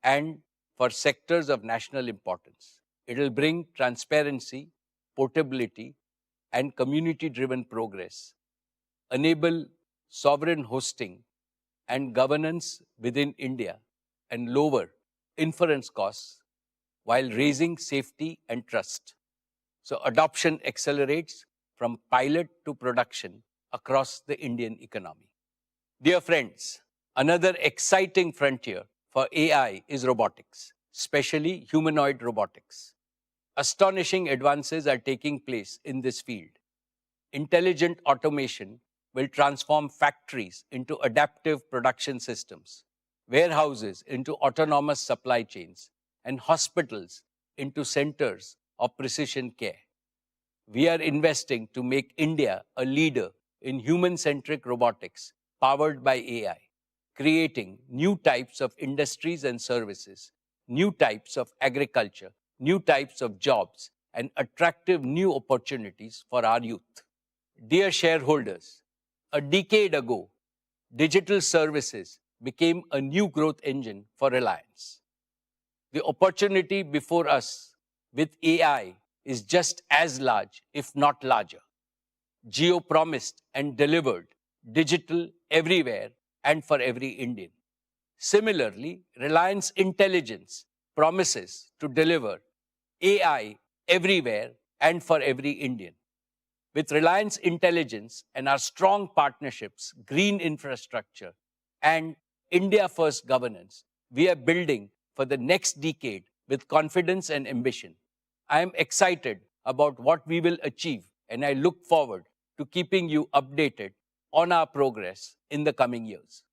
and for sectors of national importance. It will bring transparency, portability, and community-driven progress, enable sovereign hosting and governance within India, and lower inference costs while raising safety and trust. So adoption accelerates from pilot to production across the Indian economy. Dear friends, another exciting frontier for AI is robotics, especially humanoid robotics. Astonishing advances are taking place in this field. Intelligent automation will transform factories into adaptive production systems, warehouses into autonomous supply chains, and hospitals into centers of precision care. We are investing to make India a leader in human-centric robotics powered by AI, creating new types of industries and services, new types of agriculture, new types of jobs, and attractive new opportunities for our youth. Dear shareholders, a decade ago, digital services became a new growth engine for Reliance. The opportunity before us with AI is just as large, if not larger. Jio promised and delivered digital everywhere and for every Indian. Similarly, Reliance Intelligence promises to deliver AI everywhere and for every Indian. With Reliance Intelligence and our strong partnerships, green infrastructure, and India-first governance, we are building for the next decade with confidence and ambition. I am excited about what we will achieve, and I look forward to keeping you updated on our progress in the coming years.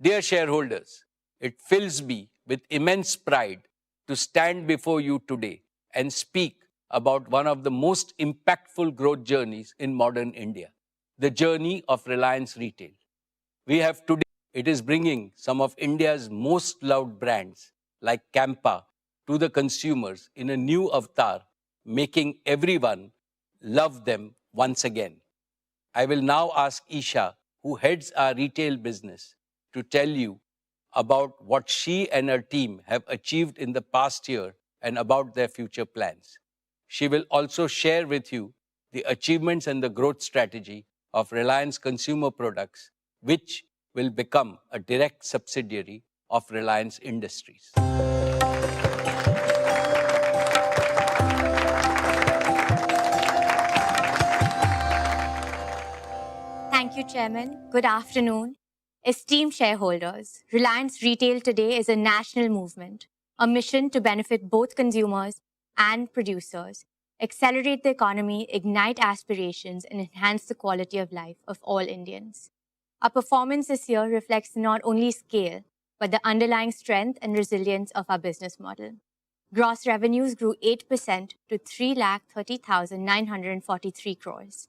Dear shareholders, it fills me with immense pride to stand before you today and speak about one of the most impactful growth journeys in modern India, the journey of Reliance Retail. We have today, it is bringing some of India's most loved brands like Campa to the consumers in a new avatar, making everyone love them once again. I will now ask Isha, who heads our retail business, to tell you about what she and her team have achieved in the past year and about their future plans. She will also share with you the achievements and the growth strategy of Reliance Consumer Products, which will become a direct subsidiary of Reliance Industries. Thank you, Chairman. Good afternoon. Esteemed shareholders, Reliance Retail today is a national movement, a mission to benefit both consumers and producers, accelerate the economy, ignite aspirations, and enhance the quality of life of all Indians. Our performance this year reflects not only scale, but the underlying strength and resilience of our business model. Gross revenues grew 8% to 3,30,943 crores.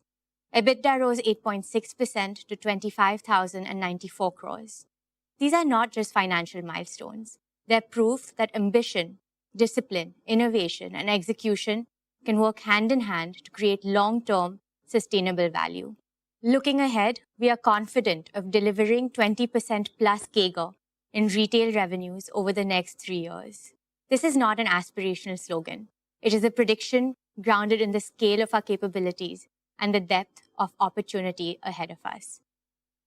EBITDA rose 8.6% to 25,094 crores. These are not just financial milestones. They're proof that ambition, discipline, innovation, and execution can work hand in hand to create long-term, sustainable value. Looking ahead, we are confident of delivering 20% plus CAGR in retail revenues over the next 3 years. This is not an aspirational slogan. It is a prediction grounded in the scale of our capabilities and the depth of opportunity ahead of us,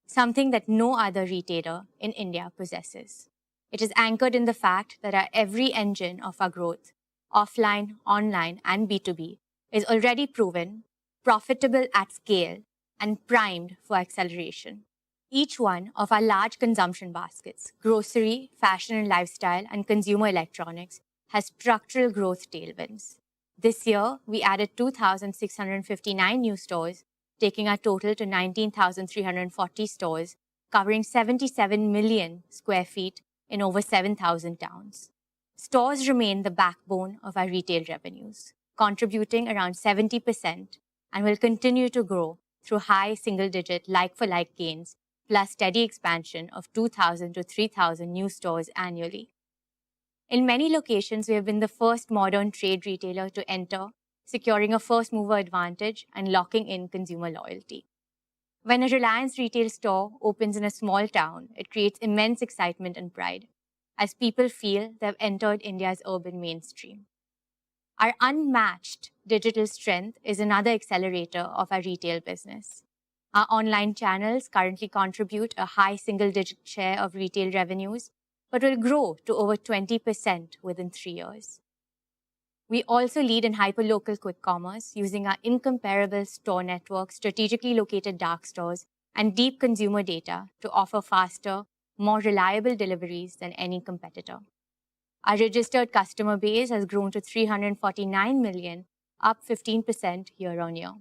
something that no other retailer in India possesses. It is anchored in the fact that our every engine of our growth, offline, online, and B2B, is already proven, profitable at scale, and primed for acceleration. Each one of our large consumption baskets, grocery, fashion and lifestyle, and consumer electronics, has structural growth tailwinds. This year, we added 2,659 new stores, taking our total to 19,340 stores, covering 77 million square feet in over 7,000 towns. Stores remain the backbone of our retail revenues, contributing around 70% and will continue to grow through high single-digit like-for-like gains, plus steady expansion of 2,000 to 3,000 new stores annually. In many locations, we have been the first modern trade retailer to enter, securing a first-mover advantage and locking in consumer loyalty. When a Reliance retail store opens in a small town, it creates immense excitement and pride, as people feel they have entered India's urban mainstream. Our unmatched digital strength is another accelerator of our retail business. Our online channels currently contribute a high single-digit share of retail revenues, but will grow to over 20% within 3 years. We also lead in hyperlocal quick commerce using our incomparable store network, strategically located dark stores, and deep consumer data to offer faster, more reliable deliveries than any competitor. Our registered customer base has grown to 349 million, up 15% year on year.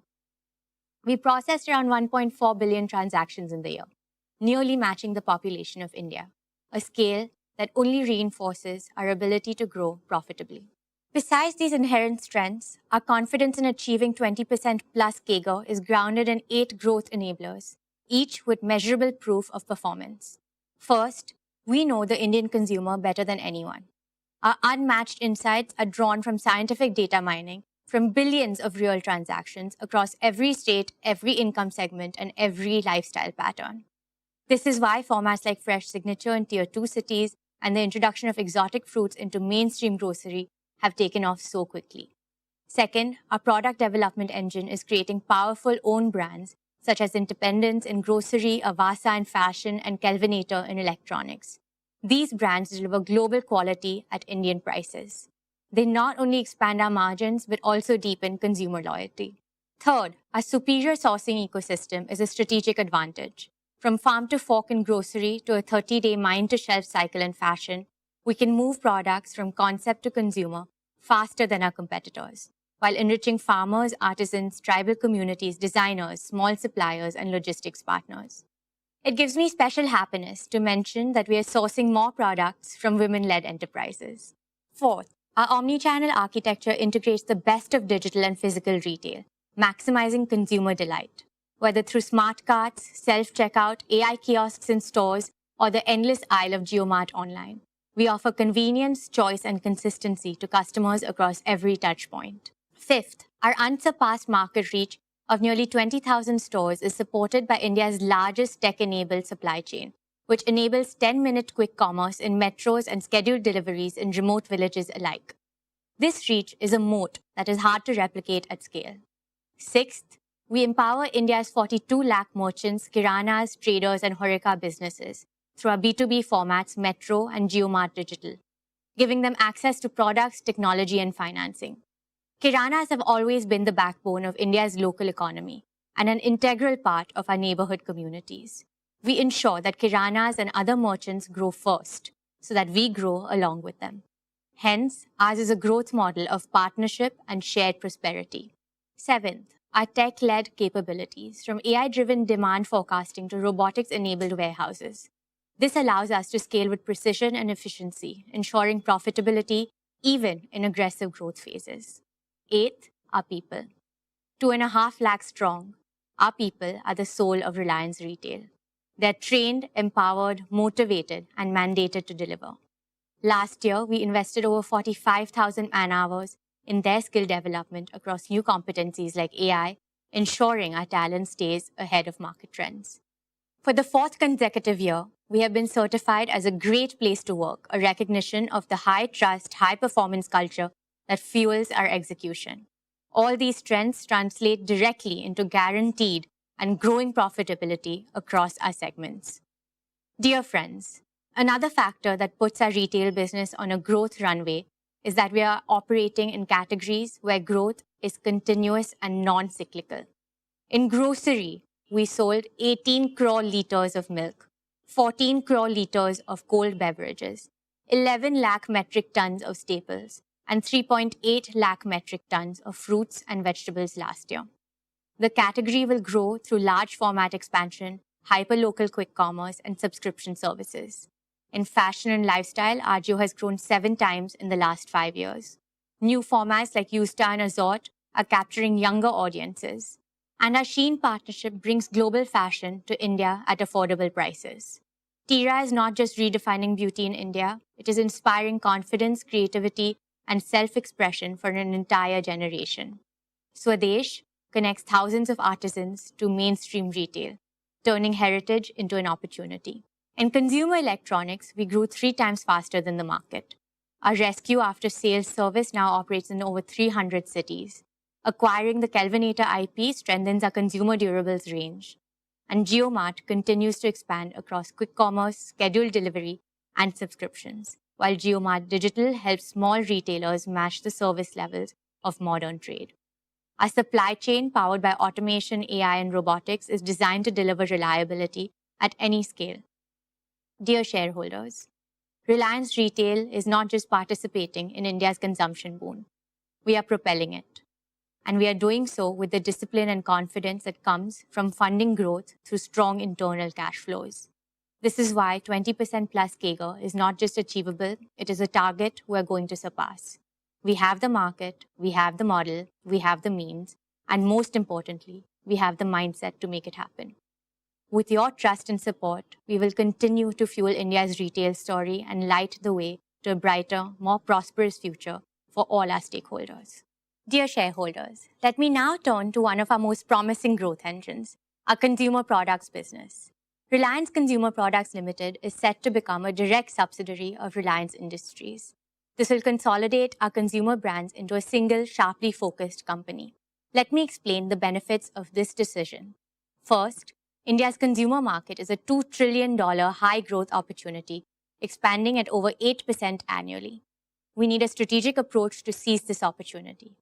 We processed around 1.4 billion transactions in the year, nearly matching the population of India, a scale that only reinforces our ability to grow profitably. Besides these inherent strengths, our confidence in achieving 20% plus CAGR is grounded in 8 growth enablers, each with measurable proof of performance. First, we know the Indian consumer better than anyone. Our unmatched insights are drawn from scientific data mining, from billions of real transactions across every state, every income segment, and every lifestyle pattern. This is why formats like Fresh Signature in Tier 2 cities and the introduction of exotic fruits into mainstream grocery have taken off so quickly. Second, our product development engine is creating powerful own brands such as Independence in grocery, Avasa in fashion, and Kelvinator in electronics. These brands deliver global quality at Indian prices. They not only expand our margins, but also deepen consumer loyalty. Third, our superior sourcing ecosystem is a strategic advantage. From farm to fork in grocery to a 30-day mine-to-shelf cycle in fashion, we can move products from concept to consumer faster than our competitors, while enriching farmers, artisans, tribal communities, designers, small suppliers, and logistics partners. It gives me special happiness to mention that we are sourcing more products from women-led enterprises. Fourth, our omnichannel architecture integrates the best of digital and physical retail, maximizing consumer delight. Whether through smart carts, self-checkout, AI kiosks in stores, or the endless aisle of JioMart online, we offer convenience, choice, and consistency to customers across every touchpoint. Fifth, our unsurpassed market reach of nearly 20,000 stores is supported by India's largest tech-enabled supply chain, which enables 10-minute quick commerce in metros and scheduled deliveries in remote villages alike. This reach is a moat that is hard to replicate at scale. Sixth, we empower India's 42 lakh merchants, kiranas, traders, and horeca businesses through our B2B formats Metro and JioMart Digital, giving them access to products, technology, and financing. Kiranas have always been the backbone of India's local economy and an integral part of our neighborhood communities. We ensure that Kiranas and other merchants grow first so that we grow along with them. Hence, ours is a growth model of partnership and shared prosperity. Seventh, our tech-led capabilities, from AI-driven demand forecasting to robotics-enabled warehouses. This allows us to scale with precision and efficiency, ensuring profitability even in aggressive growth phases. Eighth, our people. 2.5 lakh strong, our people are the soul of Reliance Retail. They're trained, empowered, motivated, and mandated to deliver. Last year, we invested over 45,000 man-hours in their skill development across new competencies like AI, ensuring our talent stays ahead of market trends. For the 4th consecutive year, we have been certified as a great place to work, a recognition of the high-trust, high-performance culture that fuels our execution. All these strengths translate directly into guaranteed and growing profitability across our segments. Dear friends, another factor that puts our retail business on a growth runway is that we are operating in categories where growth is continuous and non-cyclical. In grocery, we sold 18 crore liters of milk, 14 crore liters of cold beverages, 11 lakh metric tons of staples, and 3.8 lakh metric tons of fruits and vegetables last year. The category will grow through large format expansion, hyperlocal quick commerce, and subscription services. In fashion and lifestyle, Ajio has grown 7 times in the last 5 years. New formats like Yousta and Azort are capturing younger audiences. And our Shein partnership brings global fashion to India at affordable prices. Tira is not just redefining beauty in India, it is inspiring confidence, creativity, and self-expression for an entire generation. Swadesh connects thousands of artisans to mainstream retail, turning heritage into an opportunity. In consumer electronics, we grew 3 times faster than the market. Our rescue after-sales service now operates in over 300 cities. Acquiring the Kelvinator IP strengthens our consumer durables range. And JioMart continues to expand across quick commerce, scheduled delivery, and subscriptions, while JioMart Digital helps small retailers match the service levels of modern trade. Our supply chain, powered by automation, AI, and robotics, is designed to deliver reliability at any scale. Dear shareholders, Reliance Retail is not just participating in India's consumption boom. We are propelling it. And we are doing so with the discipline and confidence that comes from funding growth through strong internal cash flows. This is why 20% plus CAGR is not just achievable, it is a target we're going to surpass. We have the market, we have the model, we have the means, and most importantly, we have the mindset to make it happen. With your trust and support, we will continue to fuel India's retail story and light the way to a brighter, more prosperous future for all our stakeholders. Dear shareholders, let me now turn to one of our most promising growth engines, our consumer products business. Reliance Consumer Products Limited is set to become a direct subsidiary of Reliance Industries. This will consolidate our consumer brands into a single, sharply focused company. Let me explain the benefits of this decision. First, India's consumer market is a $2 trillion high-growth opportunity, expanding at over 8% annually. We need a strategic approach to seize this opportunity.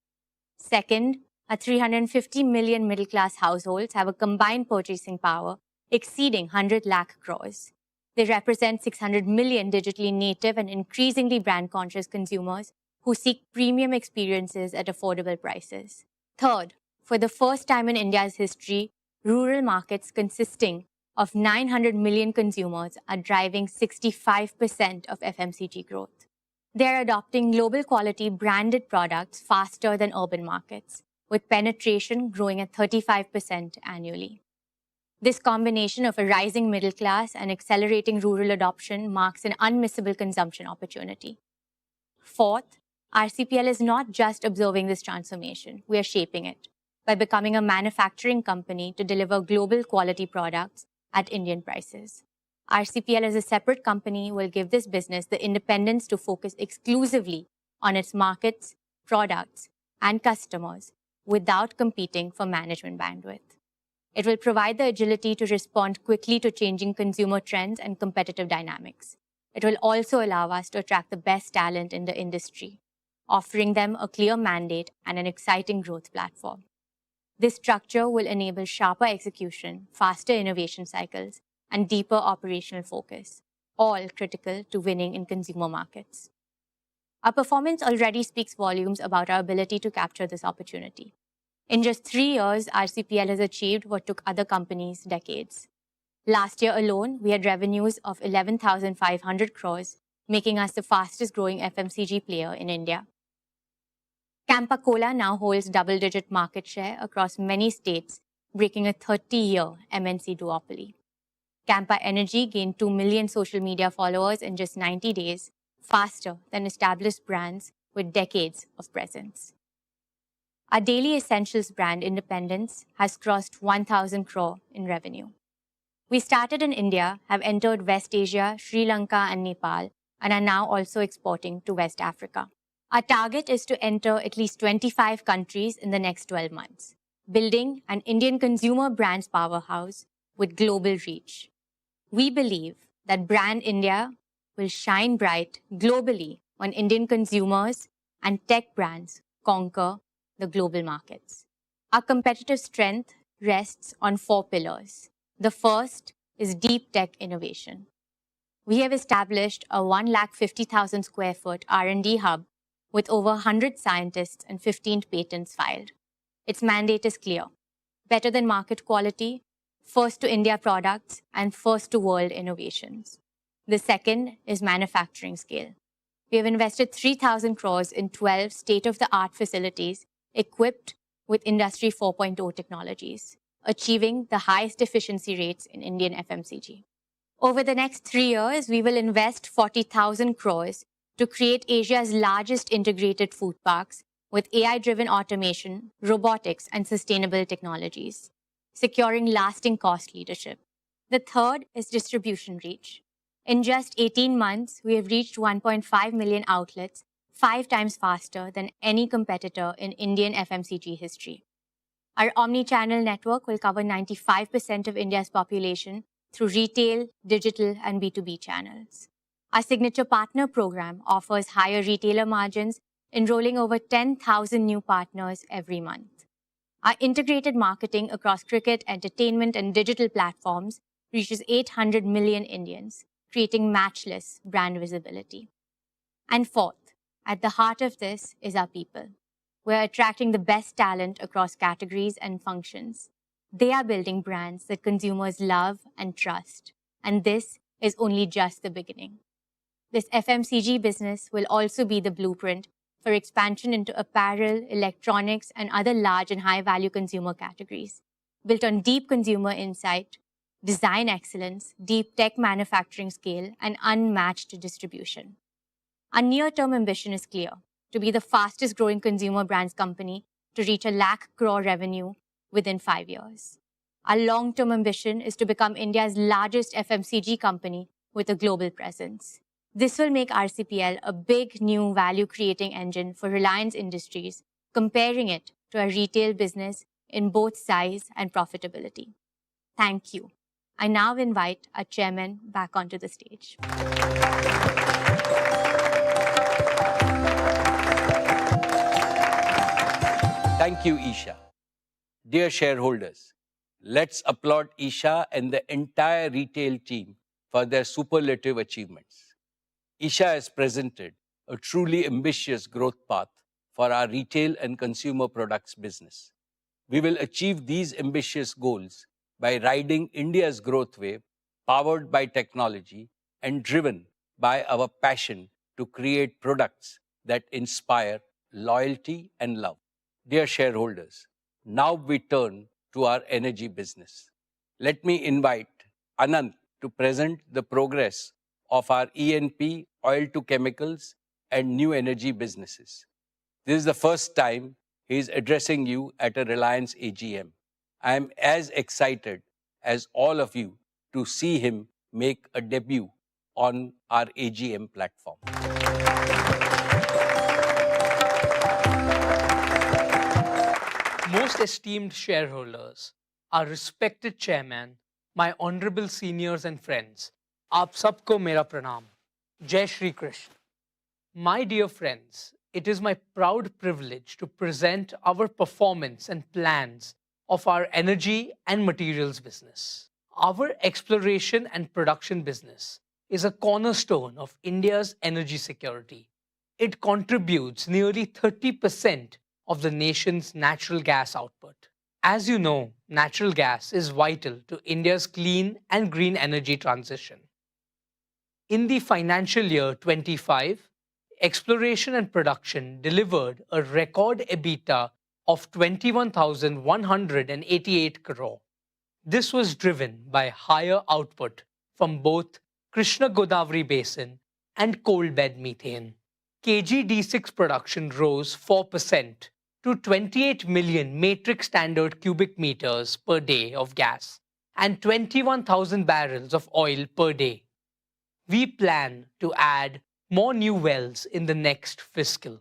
Second, our 350 million middle-class households have a combined purchasing power exceeding 100 lakh crores. They represent 600 million digitally native and increasingly brand-conscious consumers who seek premium experiences at affordable prices. Third, for the first time in India's history, rural markets consisting of 900 million consumers are driving 65% of FMCG growth. They are adopting global quality branded products faster than urban markets, with penetration growing at 35% annually. This combination of a rising middle class and accelerating rural adoption marks an unmissable consumption opportunity. Fourth, RCPL is not just observing this transformation, we are shaping it by becoming a manufacturing company to deliver global quality products at Indian prices. RCPL as a separate company will give this business the independence to focus exclusively on its markets, products, and customers without competing for management bandwidth. It will provide the agility to respond quickly to changing consumer trends and competitive dynamics. It will also allow us to attract the best talent in the industry, offering them a clear mandate and an exciting growth platform. This structure will enable sharper execution, faster innovation cycles, and deeper operational focus, all critical to winning in consumer markets. Our performance already speaks volumes about our ability to capture this opportunity. In just 3 years, RCPL has achieved what took other companies decades. Last year alone, we had revenues of 11,500 crores, making us the fastest growing FMCG player in India. Campa Cola now holds double-digit market share across many states, breaking a 30-year MNC duopoly. Campa Energy gained 2 million social media followers in just 90 days, faster than established brands with decades of presence. Our daily essentials brand Independence has crossed 1,000 crore in revenue. We started in India, have entered West Asia, Sri Lanka and Nepal, and are now also exporting to West Africa. Our target is to enter at least 25 countries in the next 12 months, building an Indian consumer brands powerhouse with global reach. We believe that Brand India will shine bright globally when Indian consumers and tech brands conquer the global markets. Our competitive strength rests on 4 pillars. The first is deep tech innovation. We have established a 150,000 square foot R&D hub with over 100 scientists and 15 patents filed. Its mandate is clear: better than market quality, first to India products, and first to world innovations. The second is manufacturing scale. We have invested 3,000 crores in 12 state-of-the-art facilities equipped with Industry 4.0 technologies, achieving the highest efficiency rates in Indian FMCG. Over the next 3 years, we will invest 40,000 crores to create Asia's largest integrated food parks with AI-driven automation, robotics, and sustainable technologies, securing lasting cost leadership. The third is distribution reach. In just 18 months, we have reached 1.5 million outlets, 5 times faster than any competitor in Indian FMCG history. Our omni-channel network will cover 95% of India's population through retail, digital, and B2B channels. Our signature partner program offers higher retailer margins, enrolling over 10,000 new partners every month. Our integrated marketing across cricket, entertainment, and digital platforms reaches 800 million Indians, creating matchless brand visibility. And fourth, at the heart of this is our people. We're attracting the best talent across categories and functions. They are building brands that consumers love and trust. And this is only just the beginning. This FMCG business will also be the blueprint for expansion into apparel, electronics, and other large and high-value consumer categories, built on deep consumer insight, design excellence, deep tech manufacturing scale, and unmatched distribution. Our near-term ambition is clear: to be the fastest-growing consumer brands company to reach 1 lakh crore revenue within 5 years. Our long-term ambition is to become India's largest FMCG company with a global presence. This will make RCPL a big new value-creating engine for Reliance Industries, comparing it to a retail business in both size and profitability. Thank you. I now invite our chairman back onto the stage. Thank you, Isha. Dear shareholders, let's applaud Isha and the entire retail team for their superlative achievements. Isha has presented a truly ambitious growth path for our retail and consumer products business. We will achieve these ambitious goals by riding India's growth wave, powered by technology and driven by our passion to create products that inspire loyalty and love. Dear shareholders, now we turn to our energy business. Let me invite Anand to present the progress of our E&P, oil to chemicals, and new energy businesses. This is the first time he is addressing you at a Reliance AGM. I am as excited as all of you to see him make a debut on our AGM platform. Most esteemed shareholders, our respected chairman, my honorable seniors and friends, aap sabko mera pranam. Jai Shri Krishna. My dear friends, it is my proud privilege to present our performance and plans of our energy and materials business. Our exploration and production business is a cornerstone of India's energy security. It contributes nearly 30% of the nation's natural gas output. As you know, natural gas is vital to India's clean and green energy transition. In the financial year 25, exploration and production delivered a record EBITDA of 21,188 crore. This was driven by higher output from both Krishna Godavari Basin and coal bed methane. KG-D6 production rose 4% to 28 million metric standard cubic meters per day of gas and 21,000 barrels of oil per day. We plan to add more new wells in the next fiscal.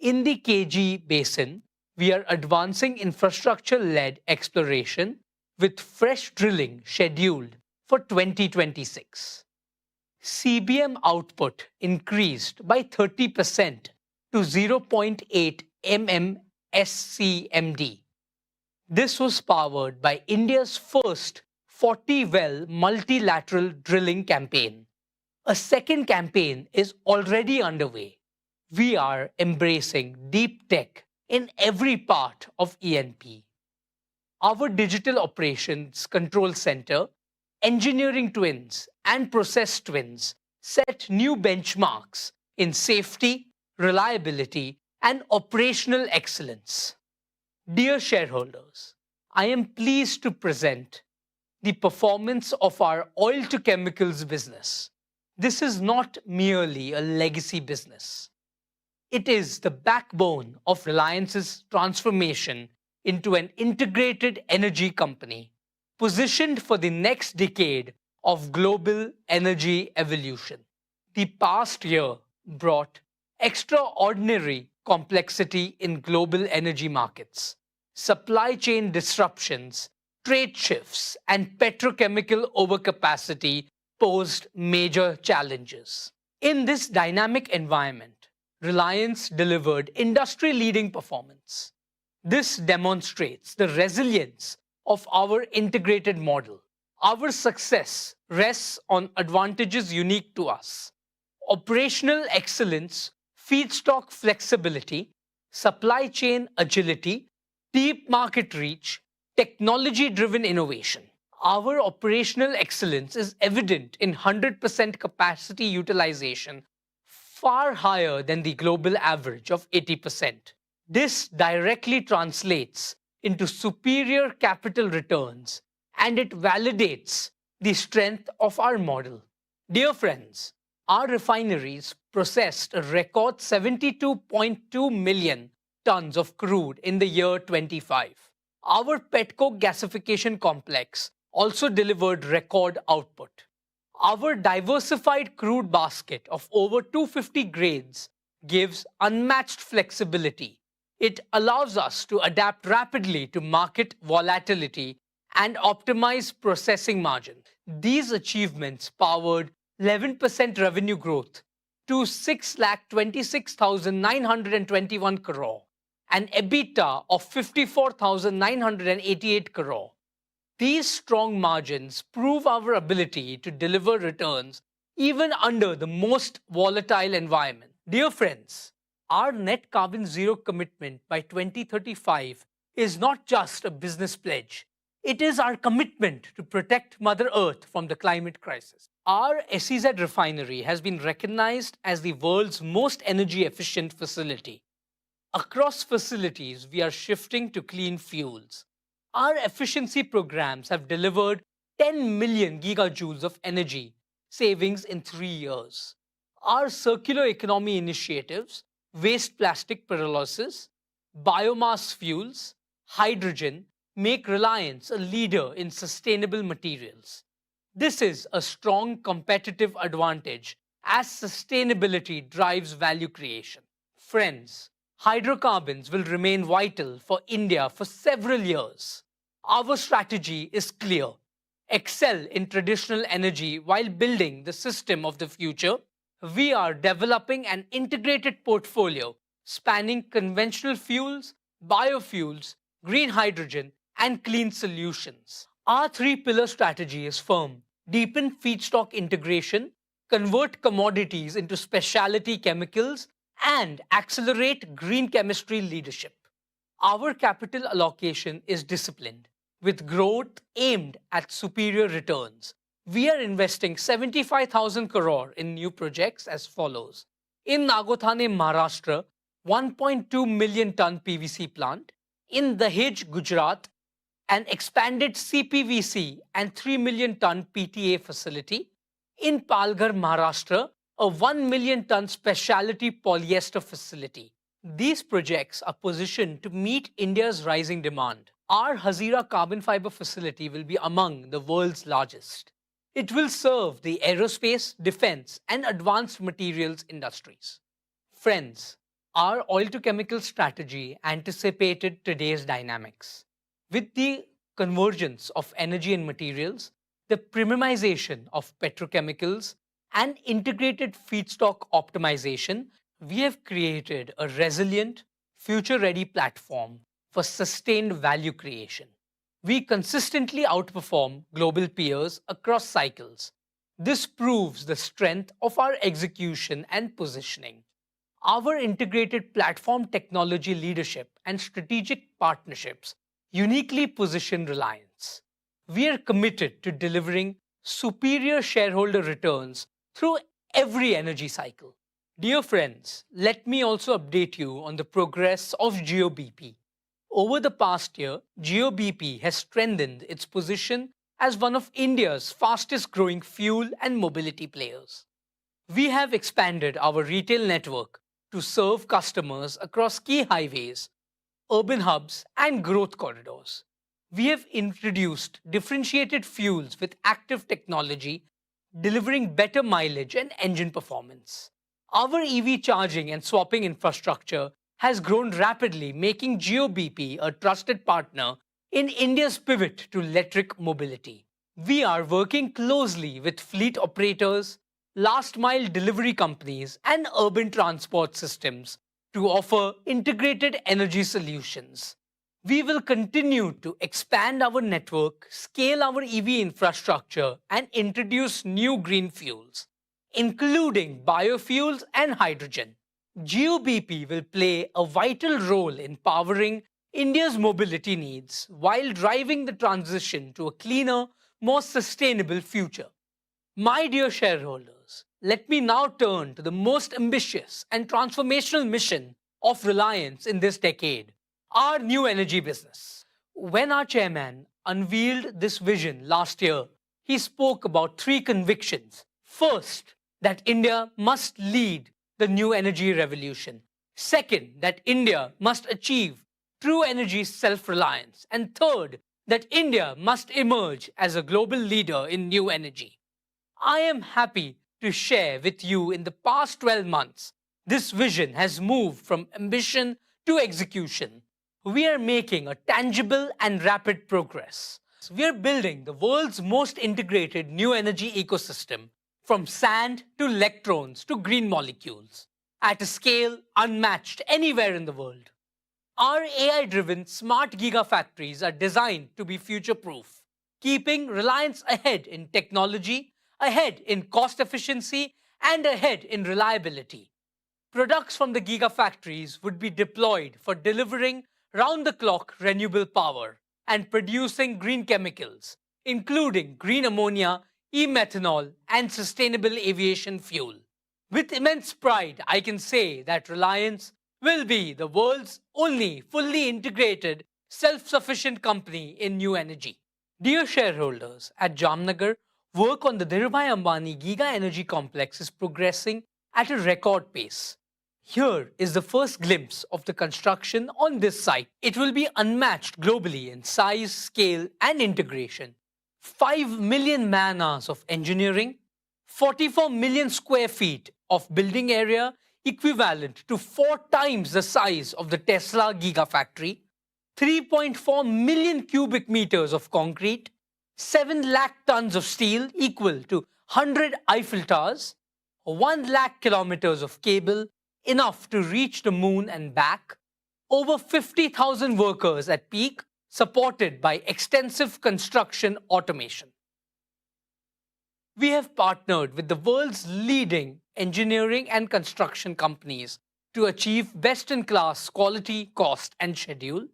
In the KG Basin, we are advancing infrastructure-led exploration with fresh drilling scheduled for 2026. CBM output increased by 30% to 0.8 MMSCMD. This was powered by India's first 40-well multilateral drilling campaign. A second campaign is already underway. We are embracing deep tech in every part of E&P. Our Digital Operations Control Center, Engineering Twins, and Process Twins set new benchmarks in safety, reliability, and operational excellence. Dear shareholders, I am pleased to present the performance of our oil to chemicals business. This is not merely a legacy business. It is the backbone of Reliance's transformation into an integrated energy company, positioned for the next decade of global energy evolution. The past year brought extraordinary complexity in global energy markets. Supply chain disruptions, trade shifts, and petrochemical overcapacity posed major challenges. In this dynamic environment, Reliance delivered industry-leading performance. This demonstrates the resilience of our integrated model. Our success rests on advantages unique to us: operational excellence, feedstock flexibility, supply chain agility, deep market reach, technology-driven innovation. Our operational excellence is evident in 100% capacity utilization, far higher than the global average of 80%. This directly translates into superior capital returns, and it validates the strength of our model. Dear friends, our refineries processed a record 72.2 million tons of crude in the year 25. Our petcoke gasification complex also delivered record output. Our diversified crude basket of over 250 grades gives unmatched flexibility. It allows us to adapt rapidly to market volatility and optimize processing margin. These achievements powered 11% revenue growth to 6,26,921 crore and EBITDA of 54,988 crore. These strong margins prove our ability to deliver returns even under the most volatile environment. Dear friends, our net carbon zero commitment by 2035 is not just a business pledge. It is our commitment to protect Mother Earth from the climate crisis. Our SEZ refinery has been recognized as the world's most energy efficient facility. Across facilities, we are shifting to clean fuels. Our efficiency programs have delivered 10 million gigajoules of energy savings in 3 years. Our circular economy initiatives, waste plastic pyrolysis, biomass fuels, hydrogen, make Reliance a leader in sustainable materials. This is a strong competitive advantage as sustainability drives value creation. Friends, hydrocarbons will remain vital for India for several years. Our strategy is clear. Excel in traditional energy while building the system of the future. We are developing an integrated portfolio spanning conventional fuels, biofuels, green hydrogen, and clean solutions. Our three-pillar strategy is firm. Deepen feedstock integration, convert commodities into specialty chemicals, and accelerate green chemistry leadership. Our capital allocation is disciplined, with growth aimed at superior returns. We are investing 75,000 crore in new projects as follows. In Nagothane, Maharashtra, 1.2 million ton PVC plant. In Dahej, Gujarat, an expanded CPVC and 3 million ton PTA facility. In Palghar, Maharashtra, a 1 million ton specialty polyester facility. These projects are positioned to meet India's rising demand. Our Hazira carbon fiber facility will be among the world's largest. It will serve the aerospace, defense, and advanced materials industries. Friends, our oil-to-chemical strategy anticipated today's dynamics. With the convergence of energy and materials, the premiumization of petrochemicals, and integrated feedstock optimization, we have created a resilient, future-ready platform for sustained value creation. We consistently outperform global peers across cycles. This proves the strength of our execution and positioning. Our integrated platform technology leadership and strategic partnerships uniquely position Reliance. We are committed to delivering superior shareholder returns through every energy cycle. Dear friends, let me also update you on the progress of GeoBP. Over the past year, GeoBP has strengthened its position as one of India's fastest growing fuel and mobility players. We have expanded our retail network to serve customers across key highways, urban hubs, and growth corridors. We have introduced differentiated fuels with active technology, delivering better mileage and engine performance. Our EV charging and swapping infrastructure has grown rapidly, making GeoBP a trusted partner in India's pivot to electric mobility. We are working closely with fleet operators, last-mile delivery companies, and urban transport systems to offer integrated energy solutions. We will continue to expand our network, scale our EV infrastructure, and introduce new green fuels, including biofuels and hydrogen. GeoBP will play a vital role in powering India's mobility needs while driving the transition to a cleaner, more sustainable future. My dear shareholders, let me now turn to the most ambitious and transformational mission of Reliance in this decade, our new energy business. When our chairman unveiled this vision last year, he spoke about three convictions. First, that India must lead the new energy revolution. Second, that India must achieve true energy self-reliance. And third, that India must emerge as a global leader in new energy. I am happy to share with you in the past 12 months, this vision has moved from ambition to execution. We are making a tangible and rapid progress. We are building the world's most integrated new energy ecosystem, from sand to electrons to green molecules, at a scale unmatched anywhere in the world. Our AI-driven smart gigafactories are designed to be future-proof, keeping Reliance ahead in technology, ahead in cost efficiency, and ahead in reliability. Products from the gigafactories would be deployed for delivering round-the-clock renewable power and producing green chemicals, including green ammonia, e-methanol, and sustainable aviation fuel. With immense pride, I can say that Reliance will be the world's only fully integrated, self-sufficient company in new energy. Dear shareholders, at Jamnagar, work on the Dhirubhai Ambani Giga Energy Complex is progressing at a record pace. Here is the first glimpse of the construction on this site. It will be unmatched globally in size, scale, and integration. 5 million man-hours of engineering, 44 million square feet of building area equivalent to 4 times the size of the Tesla Gigafactory, 3.4 million cubic meters of concrete, 7 lakh tons of steel equal to 100 Eiffel Towers, 1 lakh kilometers of cable, enough to reach the moon and back, over 50,000 workers at peak, supported by extensive construction automation. We have partnered with the world's leading engineering and construction companies to achieve best-in-class quality, cost, and schedule.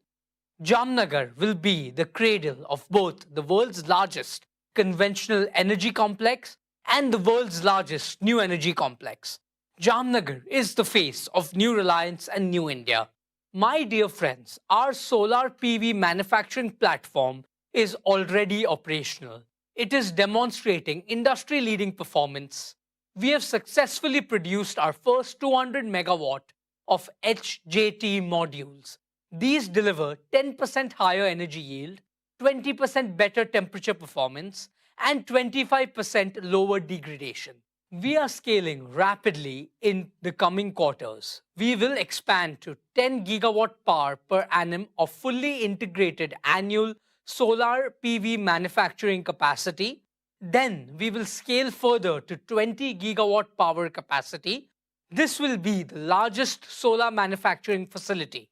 Jamnagar will be the cradle of both the world's largest conventional energy complex and the world's largest new energy complex. Jamnagar is the face of New Reliance and New India. My dear friends, our solar PV manufacturing platform is already operational. It is demonstrating industry-leading performance. We have successfully produced our first 200 megawatt of HJT modules. These deliver 10% higher energy yield, 20% better temperature performance, and 25% lower degradation. We are scaling rapidly in the coming quarters. We will expand to 10 gigawatt power per annum of fully integrated annual solar PV manufacturing capacity. Then we will scale further to 20 gigawatt power capacity. This will be the largest solar manufacturing facility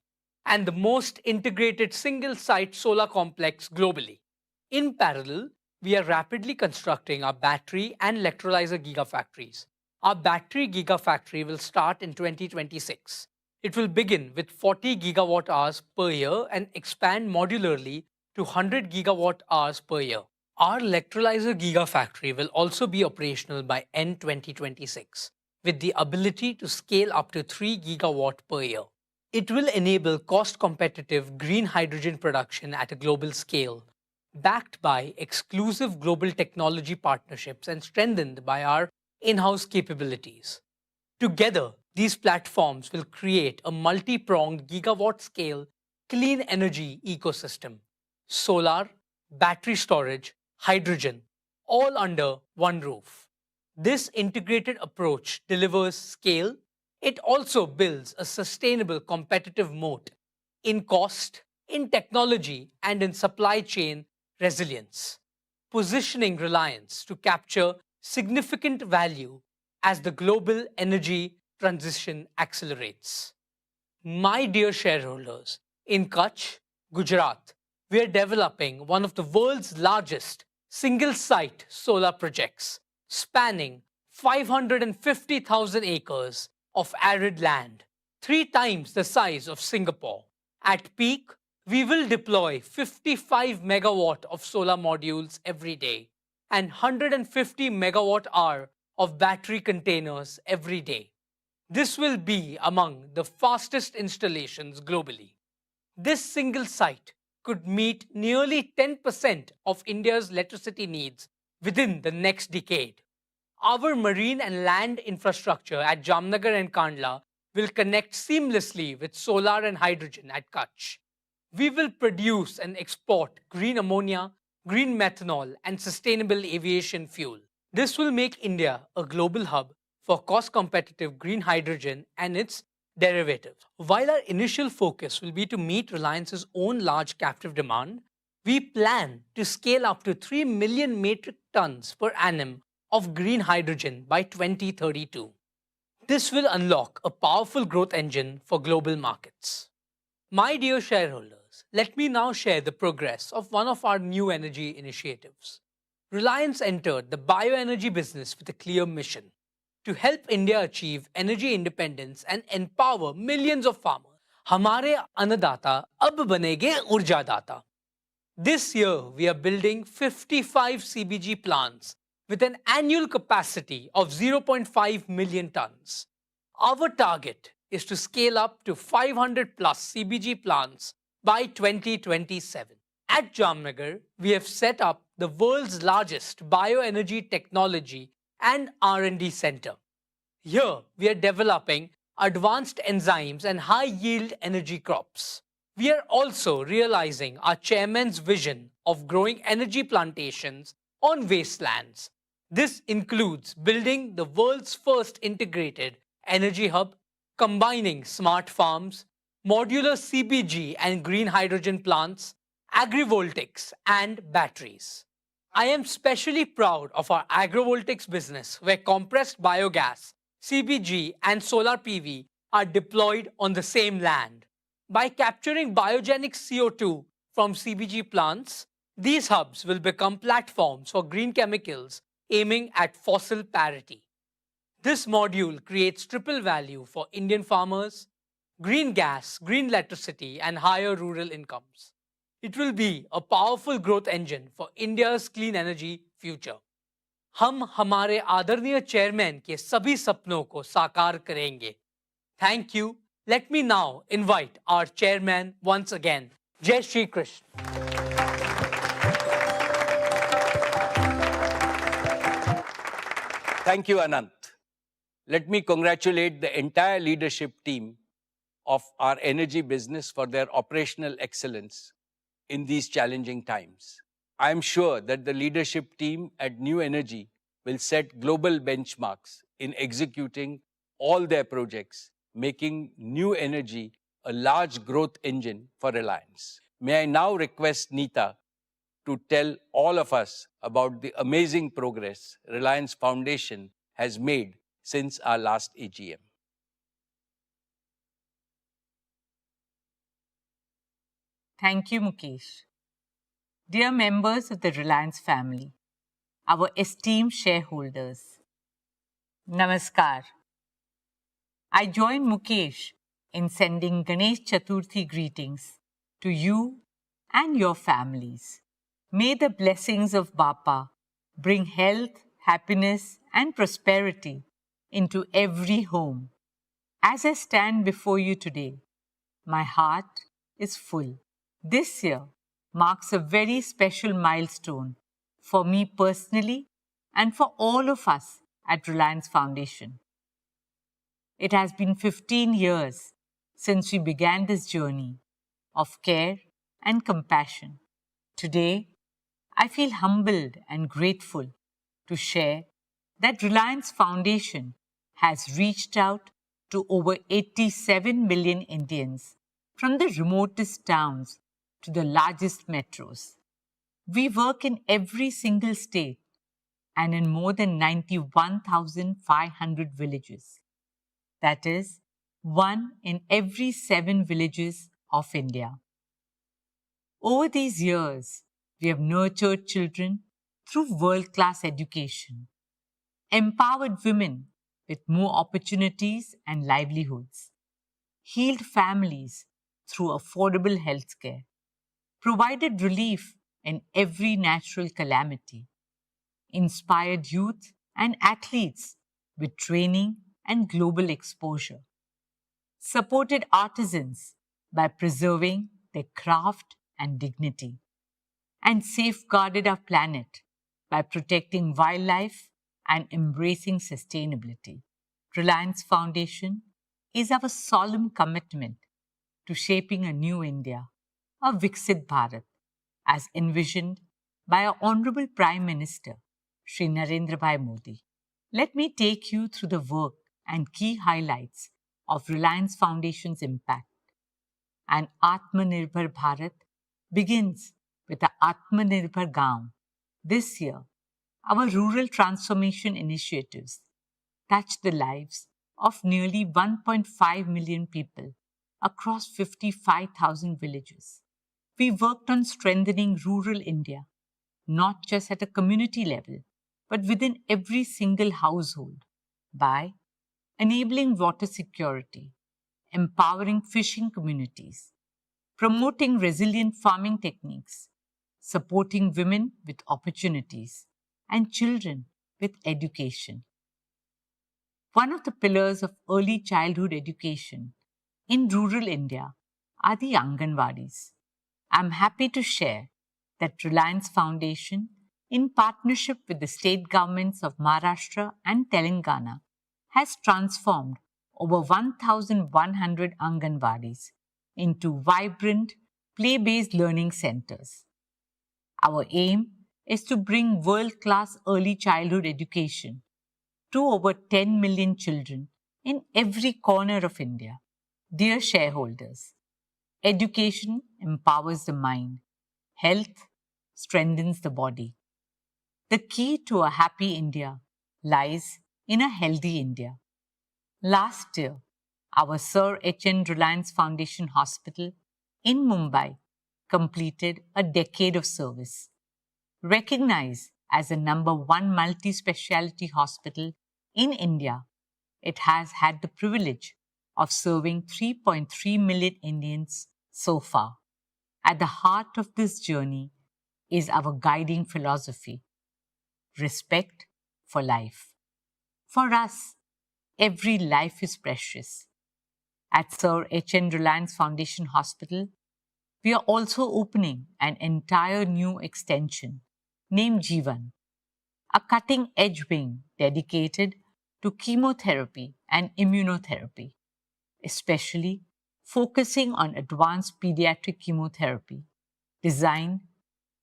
and the most integrated single-site solar complex globally. In parallel, we are rapidly constructing our battery and electrolyzer gigafactories. Our battery gigafactory will start in 2026. It will begin with 40 gigawatt hours per year and expand modularly to 100 gigawatt hours per year. Our electrolyzer gigafactory will also be operational by end 2026, with the ability to scale up to 3 gigawatt per year. It will enable cost-competitive green hydrogen production at a global scale, backed by exclusive global technology partnerships and strengthened by our in-house capabilities. Together, these platforms will create a multi-pronged gigawatt-scale clean energy ecosystem: solar, battery storage, hydrogen, all under one roof. This integrated approach delivers scale. It also builds a sustainable competitive moat in cost, in technology, and in supply chain resilience, positioning Reliance to capture significant value as the global energy transition accelerates. My dear shareholders, in Kutch, Gujarat, we are developing one of the world's largest single-site solar projects, spanning 550,000 acres of arid land, 3 times the size of Singapore. At peak, we will deploy 55 megawatt of solar modules every day and 150 megawatt hour of battery containers every day. This will be among the fastest installations globally. This single site could meet nearly 10% of India's electricity needs within the next decade. Our marine and land infrastructure at Jamnagar and Kandla will connect seamlessly with solar and hydrogen at Kutch. We will produce and export green ammonia, green methanol, and sustainable aviation fuel. This will make India a global hub for cost-competitive green hydrogen and its derivatives. While our initial focus will be to meet Reliance's own large captive demand, we plan to scale up to 3 million metric tons per annum of green hydrogen by 2032. This will unlock a powerful growth engine for global markets. My dear shareholders, let me now share the progress of one of our new energy initiatives. Reliance entered the bioenergy business with a clear mission: to help India achieve energy independence and empower millions of farmers. Hamare annadata ab banege urjadata. This year, we are building 55 CBG plants with an annual capacity of 0.5 million tons. Our target is to scale up to 500 plus CBG plants by 2027. At Jamnagar, we have set up the world's largest bioenergy technology and R&D center. Here, we are developing advanced enzymes and high-yield energy crops. We are also realizing our chairman's vision of growing energy plantations on wastelands. This includes building the world's first integrated energy hub, combining smart farms, modular CBG and green hydrogen plants, agrivoltaics, and batteries. I am specially proud of our agrivoltaics business, where compressed biogas, CBG, and solar PV are deployed on the same land. By capturing biogenic CO2 from CBG plants, these hubs will become platforms for green chemicals aiming at fossil parity. This module creates triple value for Indian farmers: green gas, green electricity, and higher rural incomes. It will be a powerful growth engine for India's clean energy future. हम हमारे आदरणीय chairman के सभी सपनों को साकार करेंगे. Thank you. Let me now invite our chairman once again. Jai Shri Krishna. Thank you, Anant. Let me congratulate the entire leadership team of our energy business for their operational excellence in these challenging times. I am sure that the leadership team at New Energy will set global benchmarks in executing all their projects, making New Energy a large growth engine for Reliance. May I now request Neeta to tell all of us about the amazing progress Reliance Foundation has made since our last AGM. Thank you, Mukesh. Dear members of the Reliance family, our esteemed shareholders, Namaskar. I join Mukesh in sending Ganesh Chaturthi greetings to you and your families. May the blessings of Bapa bring health, happiness, and prosperity into every home. As I stand before you today, my heart is full. This year marks a very special milestone for me personally and for all of us at Reliance Foundation. It has been 15 years since we began this journey of care and compassion. Today, I feel humbled and grateful to share that Reliance Foundation has reached out to over 87 million Indians from the remotest towns to the largest metros. We work in every single state and in more than 91,500 villages. That is, 1 in every 7 villages of India. Over these years, we have nurtured children through world-class education, empowered women with more opportunities and livelihoods, healed families through affordable healthcare, provided relief in every natural calamity, inspired youth and athletes with training and global exposure, supported artisans by preserving their craft and dignity, and safeguarded our planet by protecting wildlife and embracing sustainability. Reliance Foundation is our solemn commitment to shaping a new India, a Viksit Bharat, as envisioned by our Honorable Prime Minister, Shri Narendra Bhai Modi. Let me take you through the work and key highlights of Reliance Foundation's impact. An Atmanirbhar Bharat begins with the Atmanirbhar Gaon. This year, our rural transformation initiatives touched the lives of nearly 1.5 million people across 55,000 villages. We worked on strengthening rural India, not just at a community level, but within every single household by enabling water security, empowering fishing communities, promoting resilient farming techniques, supporting women with opportunities, and children with education. One of the pillars of early childhood education in rural India are the Anganwadis. I'm happy to share that Reliance Foundation, in partnership with the state governments of Maharashtra and Telangana, has transformed over 1,100 Anganwadis into vibrant, play-based learning centers. Our aim is to bring world-class early childhood education to over 10 million children in every corner of India. Dear shareholders, education empowers the mind, health strengthens the body. The key to a happy India lies in a healthy India. Last year, our Sir H.N. Reliance Foundation Hospital in Mumbai completed a decade of service. Recognized as the #1 multi-speciality hospital in India, it has had the privilege of serving 3.3 million Indians so far. At the heart of this journey is our guiding philosophy: respect for life. For us, every life is precious. At Sir H.N. Reliance Foundation Hospital, we are also opening an entire new extension named Jeevan, a cutting-edge wing dedicated to chemotherapy and immunotherapy, especially focusing on advanced pediatric chemotherapy designed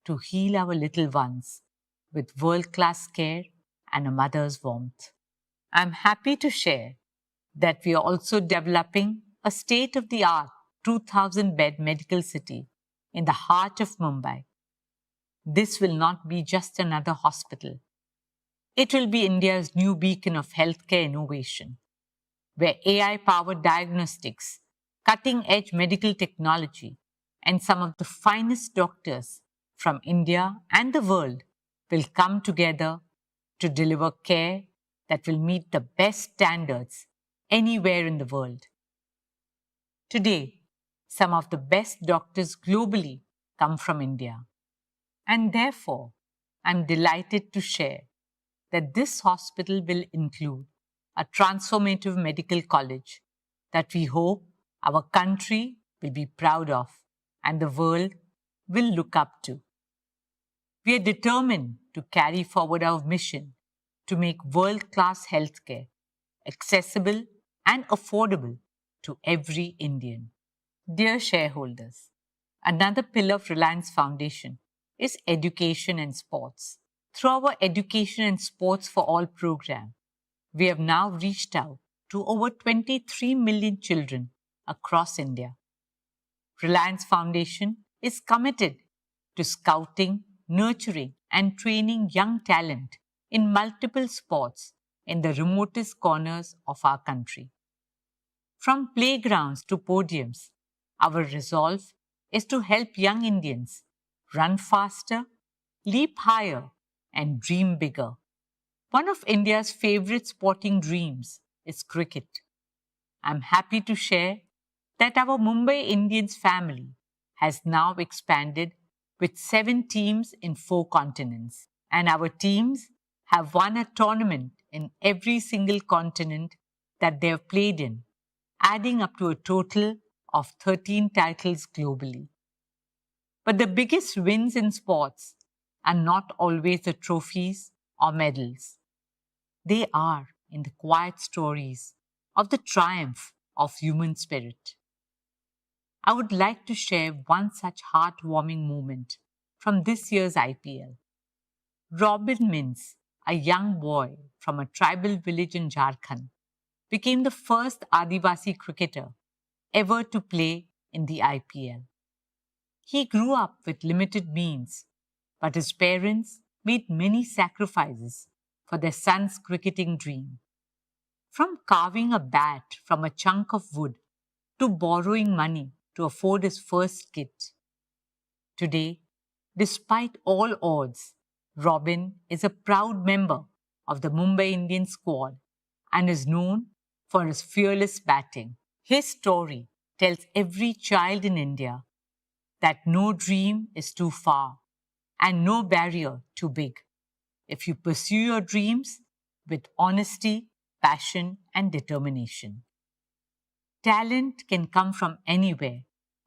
to heal our little ones with world-class care and a mother's warmth. I'm happy to share that we are also developing a state-of-the-art 2,000-bed medical city in the heart of Mumbai. This will not be just another hospital. It will be India's new beacon of healthcare innovation, where AI-powered diagnostics, cutting-edge medical technology, and some of the finest doctors from India and the world will come together to deliver care that will meet the best standards anywhere in the world. Today, some of the best doctors globally come from India. And therefore, I'm delighted to share that this hospital will include a transformative medical college that we hope our country will be proud of and the world will look up to. We are determined to carry forward our mission to make world-class healthcare accessible and affordable to every Indian. Dear shareholders, another pillar of Reliance Foundation is education and sports. Through our Education and Sports for All program, we have now reached out to over 23 million children across India. Reliance Foundation is committed to scouting, nurturing, and training young talent in multiple sports in the remotest corners of our country. From playgrounds to podiums, our resolve is to help young Indians run faster, leap higher, and dream bigger. One of India's favorite sporting dreams is cricket. I'm happy to share that our Mumbai Indians family has now expanded with 7 teams in 4 continents, and our teams have won a tournament in every single continent that they have played in, adding up to a total of 13 titles globally. But the biggest wins in sports are not always the trophies or medals. They are in the quiet stories of the triumph of human spirit. I would like to share one such heartwarming moment from this year's IPL. Robin Mins, a young boy from a tribal village in Jharkhand, became the first Adivasi cricketer ever to play in the IPL. He grew up with limited means, but his parents made many sacrifices for their son's cricketing dream. From carving a bat from a chunk of wood to borrowing money to afford his first kit. Today, despite all odds, Robin is a proud member of the Mumbai Indians squad and is known for his fearless batting. His story tells every child in India that no dream is too far and no barrier too big if you pursue your dreams with honesty, passion, and determination. Talent can come from anywhere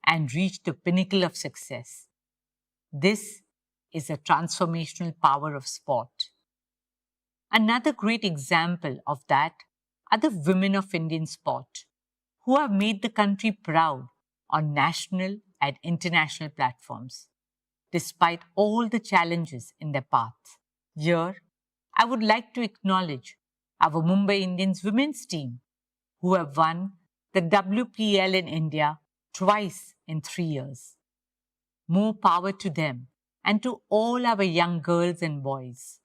and reach the pinnacle of success. This is the transformational power of sport. Another great example of that are the women of Indian sport, who have made the country proud on national and international platforms, despite all the challenges in their path. Here, I would like to acknowledge our Mumbai Indians women's team, who have won the WPL in India twice in 3 years. More power to them and to all our young girls and boys.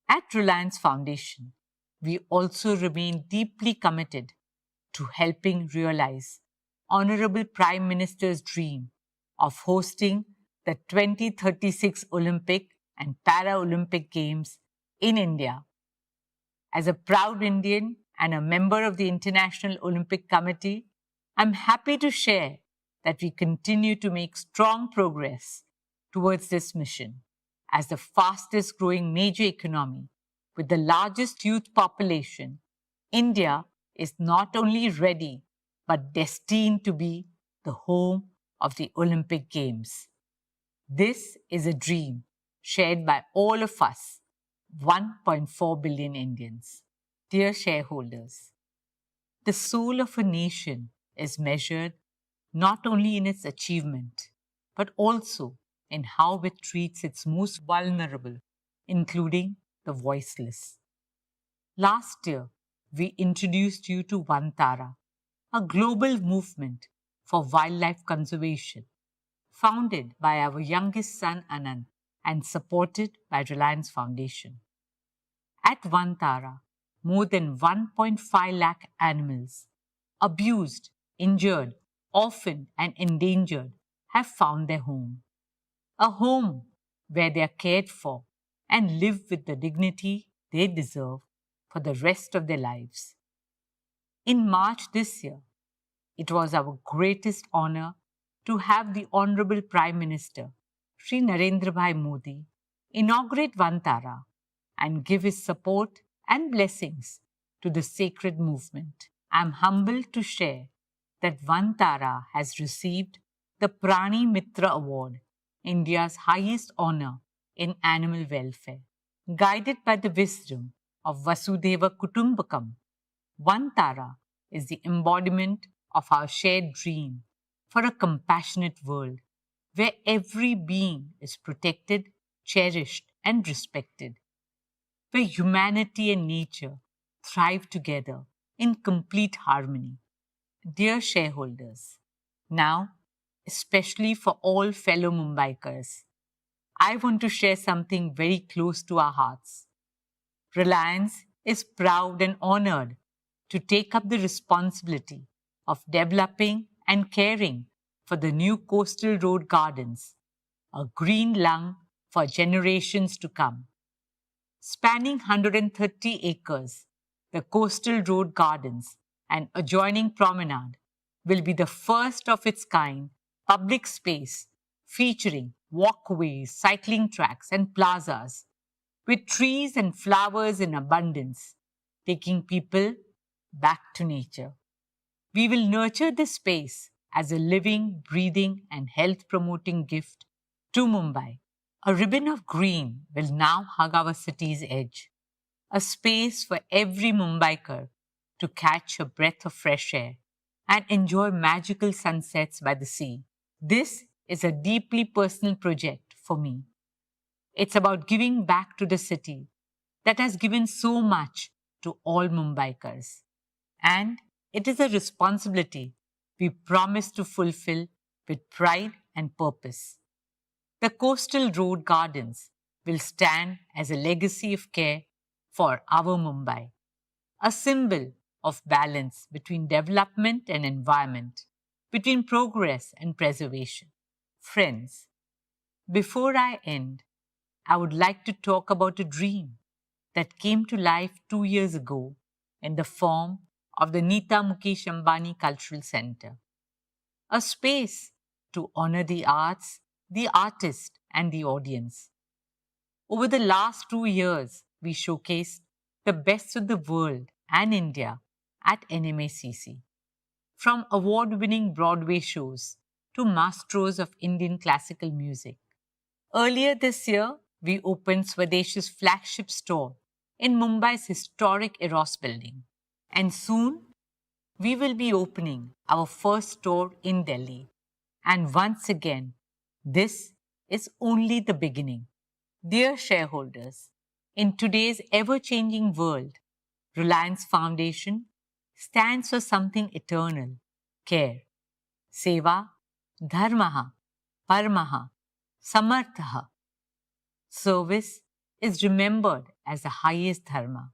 At Reliance Foundation, we also remain deeply committed to helping realize Honorable Prime Minister's dream of hosting the 2036 Olympic and Paralympic Games in India. As a proud Indian and a member of the International Olympic Committee, I'm happy to share that we continue to make strong progress towards this mission. As the fastest growing major economy with the largest youth population, India is not only ready but destined to be the home of the Olympic Games. This is a dream shared by all of us, 1.4 billion Indians. Dear shareholders, the soul of a nation is measured not only in its achievement, but also in how it treats its most vulnerable, including the voiceless. Last year, we introduced you to Vantara, a global movement for wildlife conservation, founded by our youngest son Anand and supported by Reliance Foundation. At Vantara, more than 1.5 lakh animals, abused, injured, orphaned, and endangered, have found their home. A home where they are cared for and live with the dignity they deserve for the rest of their lives. In March this year, it was our greatest honor to have the Honorable Prime Minister, Sri Narendra Bhai Modi, inaugurate Vantara and give his support and blessings to the sacred movement. I am humbled to share that Vantara has received the Prani Mitra Award, India's highest honor in animal welfare. Guided by the wisdom of Vasudhaiva Kutumbakam, Vantara is the embodiment of our shared dream for a compassionate world where every being is protected, cherished, and respected, where humanity and nature thrive together in complete harmony. Dear shareholders, now, especially for all fellow Mumbaikars, I want to share something very close to our hearts. Reliance is proud and honored to take up the responsibility of developing and caring for the new coastal road gardens, a green lung for generations to come. Spanning 130 acres, the coastal road gardens and adjoining promenade will be the first of its kind public space featuring walkways, cycling tracks, and plazas with trees and flowers in abundance, taking people back to nature. We will nurture this space as a living, breathing, and health-promoting gift to Mumbai. A ribbon of green will now hug our city's edge, a space for every Mumbaikar to catch a breath of fresh air and enjoy magical sunsets by the sea. This is a deeply personal project for me. It's about giving back to the city that has given so much to all Mumbaikars. And it is a responsibility we promise to fulfill with pride and purpose. The coastal road gardens will stand as a legacy of care for our Mumbai, a symbol of balance between development and environment, between progress and preservation. Friends, before I end, I would like to talk about a dream that came to life 2 years ago in the form of the Nita Mukesh Ambani Cultural Center, a space to honor the arts, the artist, and the audience. Over the last 2 years, we showcased the best of the world and India at NMACC. From award-winning Broadway shows to masters of Indian classical music. Earlier this year, we opened Swadesh's flagship store in Mumbai's historic Eros building. And soon, we will be opening our first store in Delhi. And once again, this is only the beginning. Dear shareholders, in today's ever-changing world, Reliance Foundation stands for something eternal, care. Seva, dharmaha, paramaha, samarthaha. Service is remembered as the highest dharma.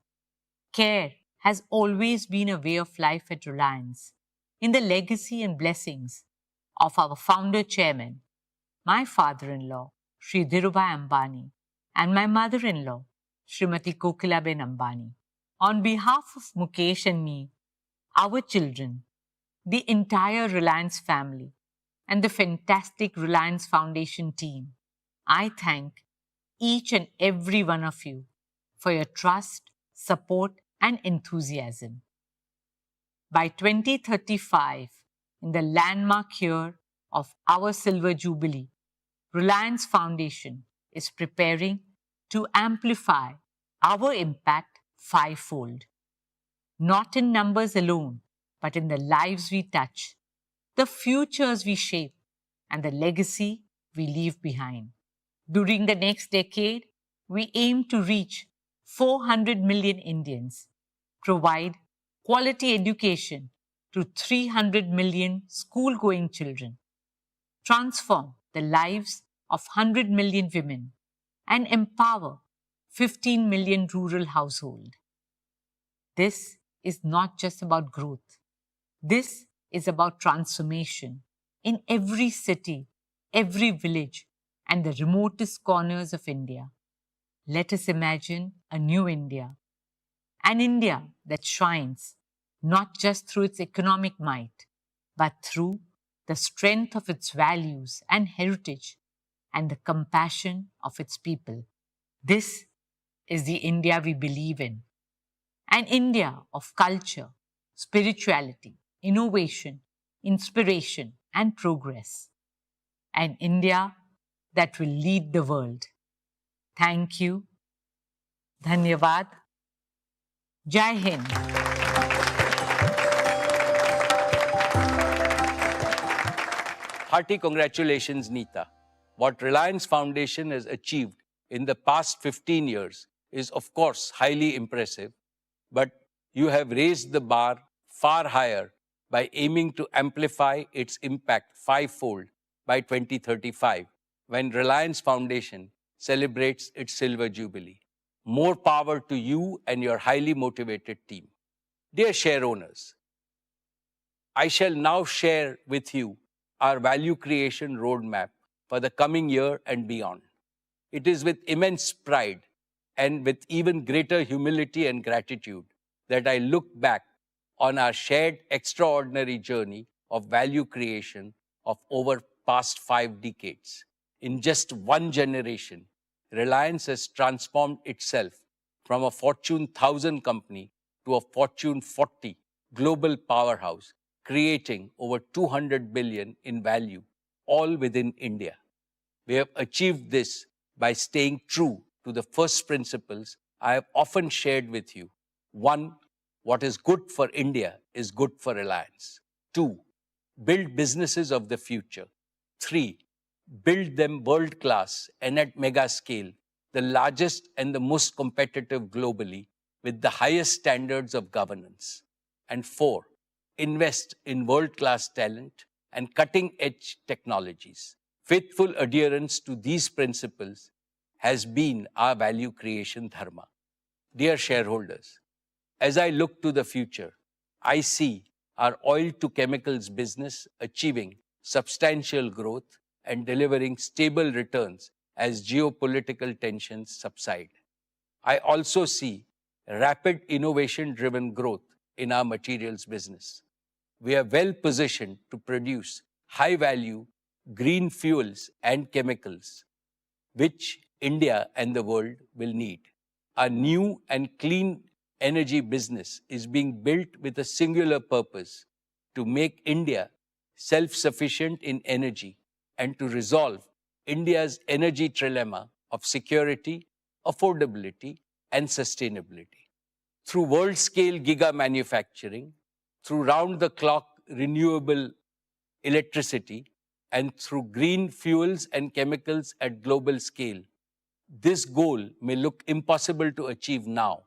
Care has always been a way of life at Reliance. In the legacy and blessings of our founder chairman, my father-in-law, Sri Dhirubhai Ambani, and my mother-in-law, Srimati Kokilaben Ambani. On behalf of Mukesh and me, our children, the entire Reliance family, and the fantastic Reliance Foundation team, I thank each and every one of you for your trust, support, and enthusiasm. By 2035, in the landmark year of our Silver Jubilee, Reliance Foundation is preparing to amplify our impact fivefold. Not in numbers alone, but in the lives we touch, the futures we shape, and the legacy we leave behind. During the next decade, we aim to reach 400 million Indians, provide quality education to 300 million school-going children, transform the lives of 100 million women, and empower 15 million rural households. This is not just about growth. This is about transformation in every city, every village, and the remotest corners of India. Let us imagine a new India, an India that shines not just through its economic might, but through the strength of its values and heritage and the compassion of its people. This is the India we believe in, an India of culture, spirituality, innovation, inspiration, and progress. An India that will lead the world. Thank you. Dhanyavad. Jai Hind. Hearty congratulations, Neeta. What Reliance Foundation has achieved in the past 15 years is, of course, highly impressive, but you have raised the bar far higher by aiming to amplify its impact fivefold by 2035, when Reliance Foundation celebrates its Silver Jubilee. More power to you and your highly motivated team. Dear share owners, I shall now share with you our value creation roadmap for the coming year and beyond. It is with immense pride and with even greater humility and gratitude that I look back on our shared extraordinary journey of value creation of over past 5 decades. In just one generation, Reliance has transformed itself from a Fortune 1000 company to a Fortune 40 global powerhouse, creating over 200 billion in value, all within India. We have achieved this by staying true to the first principles I have often shared with you. 1, what is good for India is good for Reliance. 2, build businesses of the future. 3, build them world-class and at mega scale, the largest and the most competitive globally, with the highest standards of governance. And 4, invest in world-class talent and cutting-edge technologies. Faithful adherence to these principles has been our value creation dharma. Dear shareholders, as I look to the future, I see our oil-to-chemicals business achieving substantial growth and delivering stable returns as geopolitical tensions subside. I also see rapid innovation-driven growth in our materials business. We are well positioned to produce high-value green fuels and chemicals, which India and the world will need. Our new and clean energy business is being built with a singular purpose: to make India self-sufficient in energy and to resolve India's energy trilemma of security, affordability, and sustainability. Through world-scale giga manufacturing, through round-the-clock renewable electricity, and through green fuels and chemicals at global scale, this goal may look impossible to achieve now,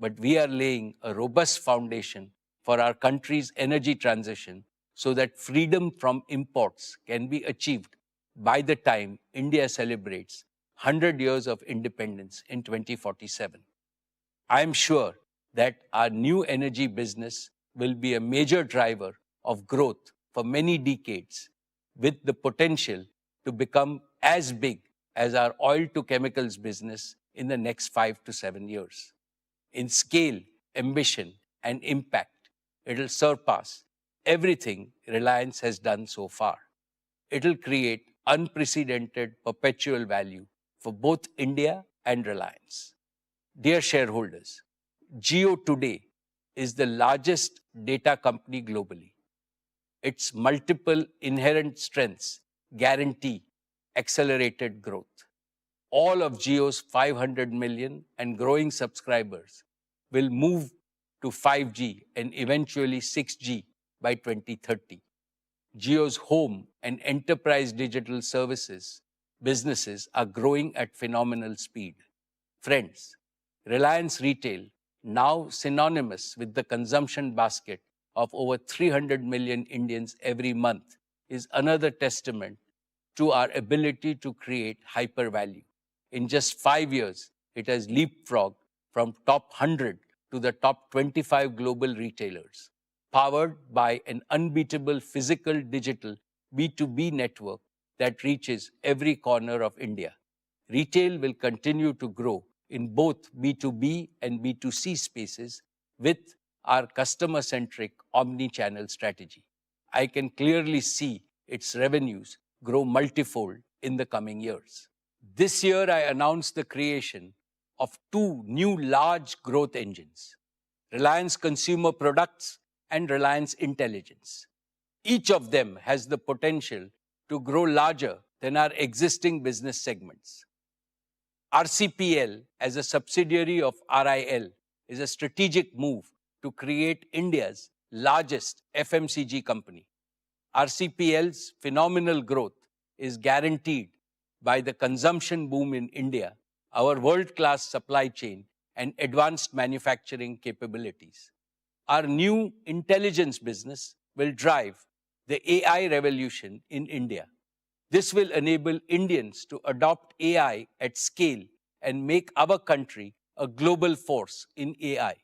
but we are laying a robust foundation for our country's energy transition so that freedom from imports can be achieved by the time India celebrates 100 years of independence in 2047. I am sure that our new energy business will be a major driver of growth for many decades, with the potential to become as big as our oil to chemicals business in the next 5 to 7 years. In scale, ambition, and impact, it will surpass everything Reliance has done so far. It will create unprecedented perpetual value for both India and Reliance. Dear shareholders, Jio today is the largest data company globally. Its multiple inherent strengths guarantee accelerated growth. All of Jio's 500 million and growing subscribers will move to 5G and eventually 6G by 2030. Jio's home and enterprise digital services businesses are growing at phenomenal speed. Friends, Reliance Retail, now synonymous with the consumption basket of over 300 million Indians every month, is another testament to our ability to create hyper value. In just 5 years, it has leapfrogged from top 100 to the top 25 global retailers, powered by an unbeatable physical digital B2B network that reaches every corner of India. Retail will continue to grow in both B2B and B2C spaces with our customer-centric omni-channel strategy. I can clearly see its revenues grow multifold in the coming years. This year, I announced the creation of 2 new large growth engines, Reliance Consumer Products and Reliance Intelligence. Each of them has the potential to grow larger than our existing business segments. RCPL, as a subsidiary of RIL, is a strategic move to create India's largest FMCG company. RCPL's phenomenal growth is guaranteed by the consumption boom in India, our world-class supply chain, and advanced manufacturing capabilities. Our new intelligence business will drive the AI revolution in India. This will enable Indians to adopt AI at scale and make our country a global force in AI.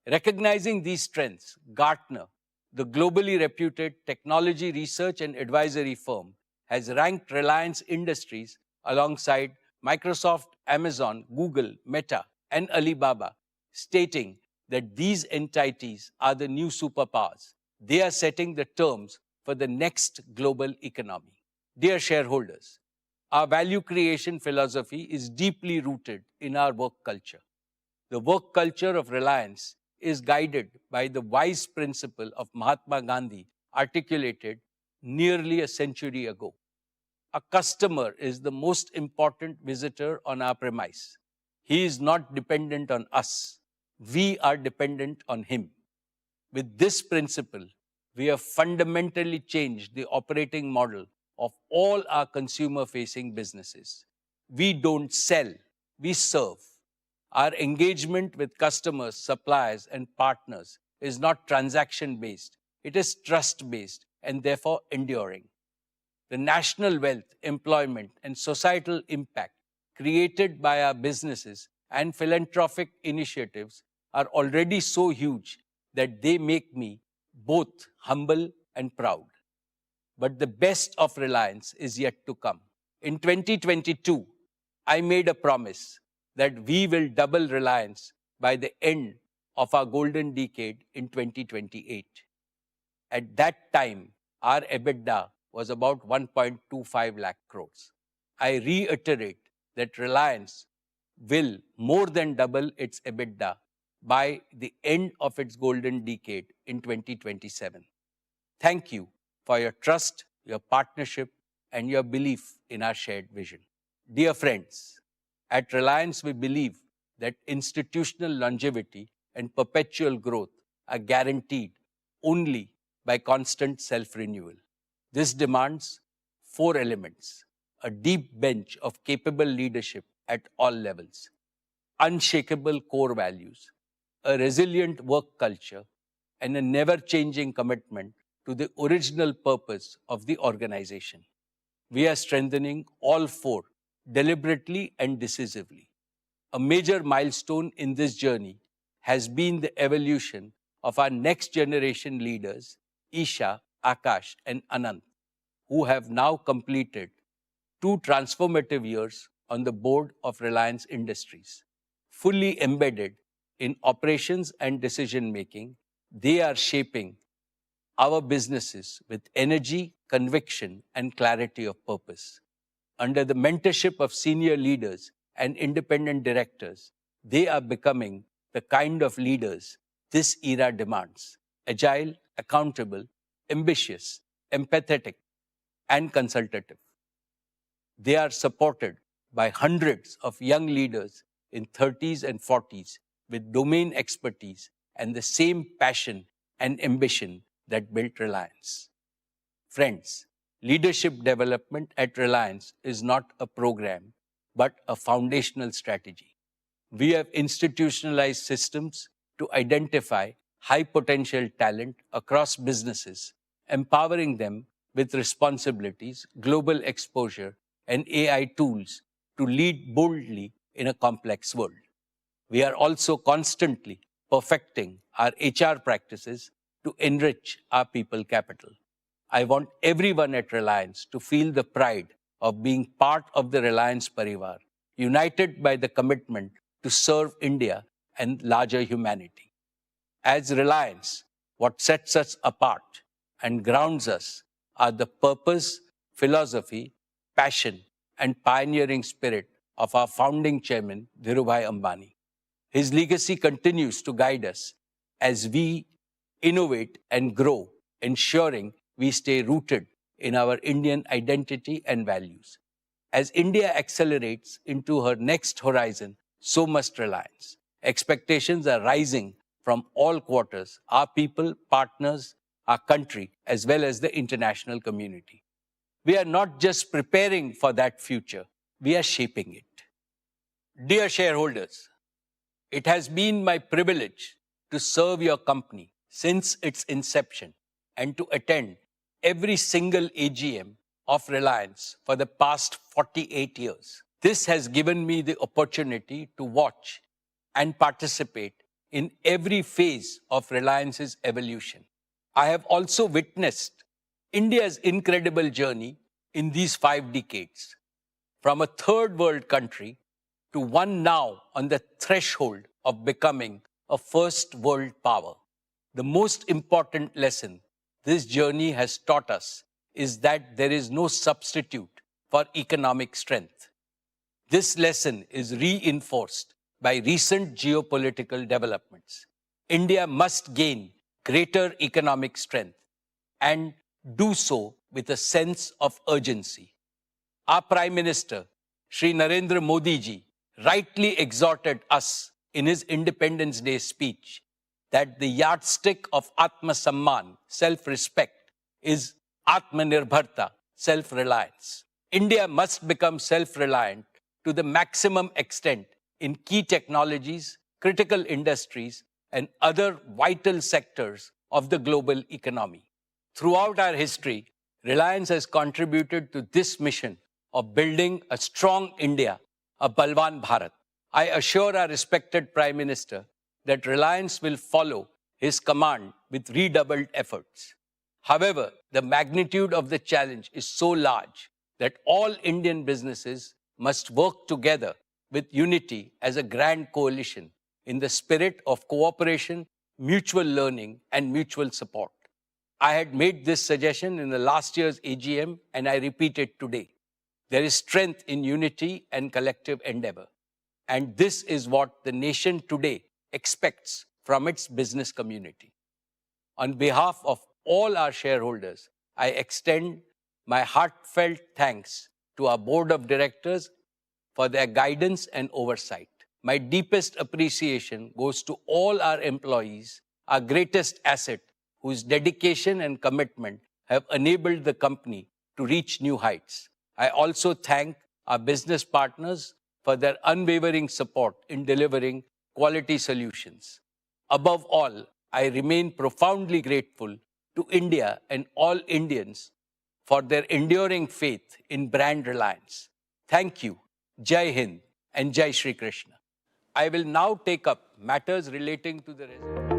Recognizing these strengths, Gartner, the globally reputed technology research and advisory firm, has ranked Reliance Industries alongside Microsoft, Amazon, Google, Meta, and Alibaba, stating that these entities are the new superpowers. They are setting the terms for the next global economy. Dear shareholders, our value creation philosophy is deeply rooted in our work culture. The work culture of Reliance is guided by the wise principle of Mahatma Gandhi, articulated nearly a century ago. A customer is the most important visitor on our premise. He is not dependent on us. We are dependent on him. With this principle, we have fundamentally changed the operating model of all our consumer-facing businesses. We don't sell, we serve. Our engagement with customers, suppliers, and partners is not transaction-based. It is trust-based and therefore enduring. The national wealth, employment, and societal impact created by our businesses and philanthropic initiatives are already so huge that they make me both humble and proud. But the best of Reliance is yet to come. In 2022, I made a promise that we will double Reliance by the end of our golden decade in 2028. At that time, our EBITDA was about 1.25 lakh crores. I reiterate that Reliance will more than double its EBITDA by the end of its golden decade in 2027. Thank you for your trust, your partnership, and your belief in our shared vision. Dear friends, at Reliance we believe that institutional longevity and perpetual growth are guaranteed only by constant self-renewal. This demands 4 elements: a deep bench of capable leadership at all levels, unshakable core values, a resilient work culture, and a never-changing commitment to the original purpose of the organization. We are strengthening all four deliberately and decisively. A major milestone in this journey has been the evolution of our next generation leaders, Isha, Akash, and Anant, who have now completed 2 transformative years on the board of Reliance Industries. Fully embedded in operations and decision making, they are shaping our businesses with energy, conviction, and clarity of purpose. Under the mentorship of senior leaders and independent directors, they are becoming the kind of leaders this era demands: agile, accountable, ambitious, empathetic, and consultative. They are supported by hundreds of young leaders in 30s and 40s with domain expertise and the same passion and ambition that built Reliance. Friends, leadership development at Reliance is not a program, but a foundational strategy. We have institutionalized systems to identify high potential talent across businesses, empowering them with responsibilities, global exposure, and AI tools to lead boldly in a complex world. We are also constantly perfecting our HR practices to enrich our people capital. I want everyone at Reliance to feel the pride of being part of the Reliance Parivar, united by the commitment to serve India and larger humanity. As Reliance, what sets us apart and grounds us are the purpose, philosophy, passion, and pioneering spirit of our founding chairman, Dhirubhai Ambani. His legacy continues to guide us as we innovate and grow, ensuring we stay rooted in our Indian identity and values. As India accelerates into her next horizon, so must Reliance. Expectations are rising from all quarters, our people, partners, our country, as well as the international community. We are not just preparing for that future, we are shaping it. Dear shareholders, it has been my privilege to serve your company since its inception and to attend every single AGM of Reliance for the past 48 years. This has given me the opportunity to watch and participate in every phase of Reliance's evolution. I have also witnessed India's incredible journey in these 5 decades, from a third world country to one now on the threshold of becoming a first world power. The most important lesson this journey has taught us is that there is no substitute for economic strength. This lesson is reinforced by recent geopolitical developments. India must gain greater economic strength and do so with a sense of urgency. Our Prime Minister, Shri Narendra Modi ji, rightly exhorted us in his Independence Day speech that the yardstick of Atma Samman, self-respect, is Atmanirbharta, self-reliance. India must become self-reliant to the maximum extent in key technologies, critical industries, and other vital sectors of the global economy. Throughout our history, Reliance has contributed to this mission of building a strong India, a Balwan Bharat. I assure our respected Prime Minister that Reliance will follow his command with redoubled efforts. However, the magnitude of the challenge is so large that all Indian businesses must work together with unity as a grand coalition in the spirit of cooperation, mutual learning, and mutual support. I had made this suggestion in the last year's AGM, and I repeat it today. There is strength in unity and collective endeavor. And this is what the nation today expects from its business community. On behalf of all our shareholders, I extend my heartfelt thanks to our board of directors for their guidance and oversight. My deepest appreciation goes to all our employees, our greatest asset, whose dedication and commitment have enabled the company to reach new heights. I also thank our business partners for their unwavering support in delivering quality solutions. Above all, I remain profoundly grateful to to India and all Indians for their enduring faith in brand Reliance. Thank you, Jai Hind and Jai Shri Krishna. I will now take up matters relating to the resolution.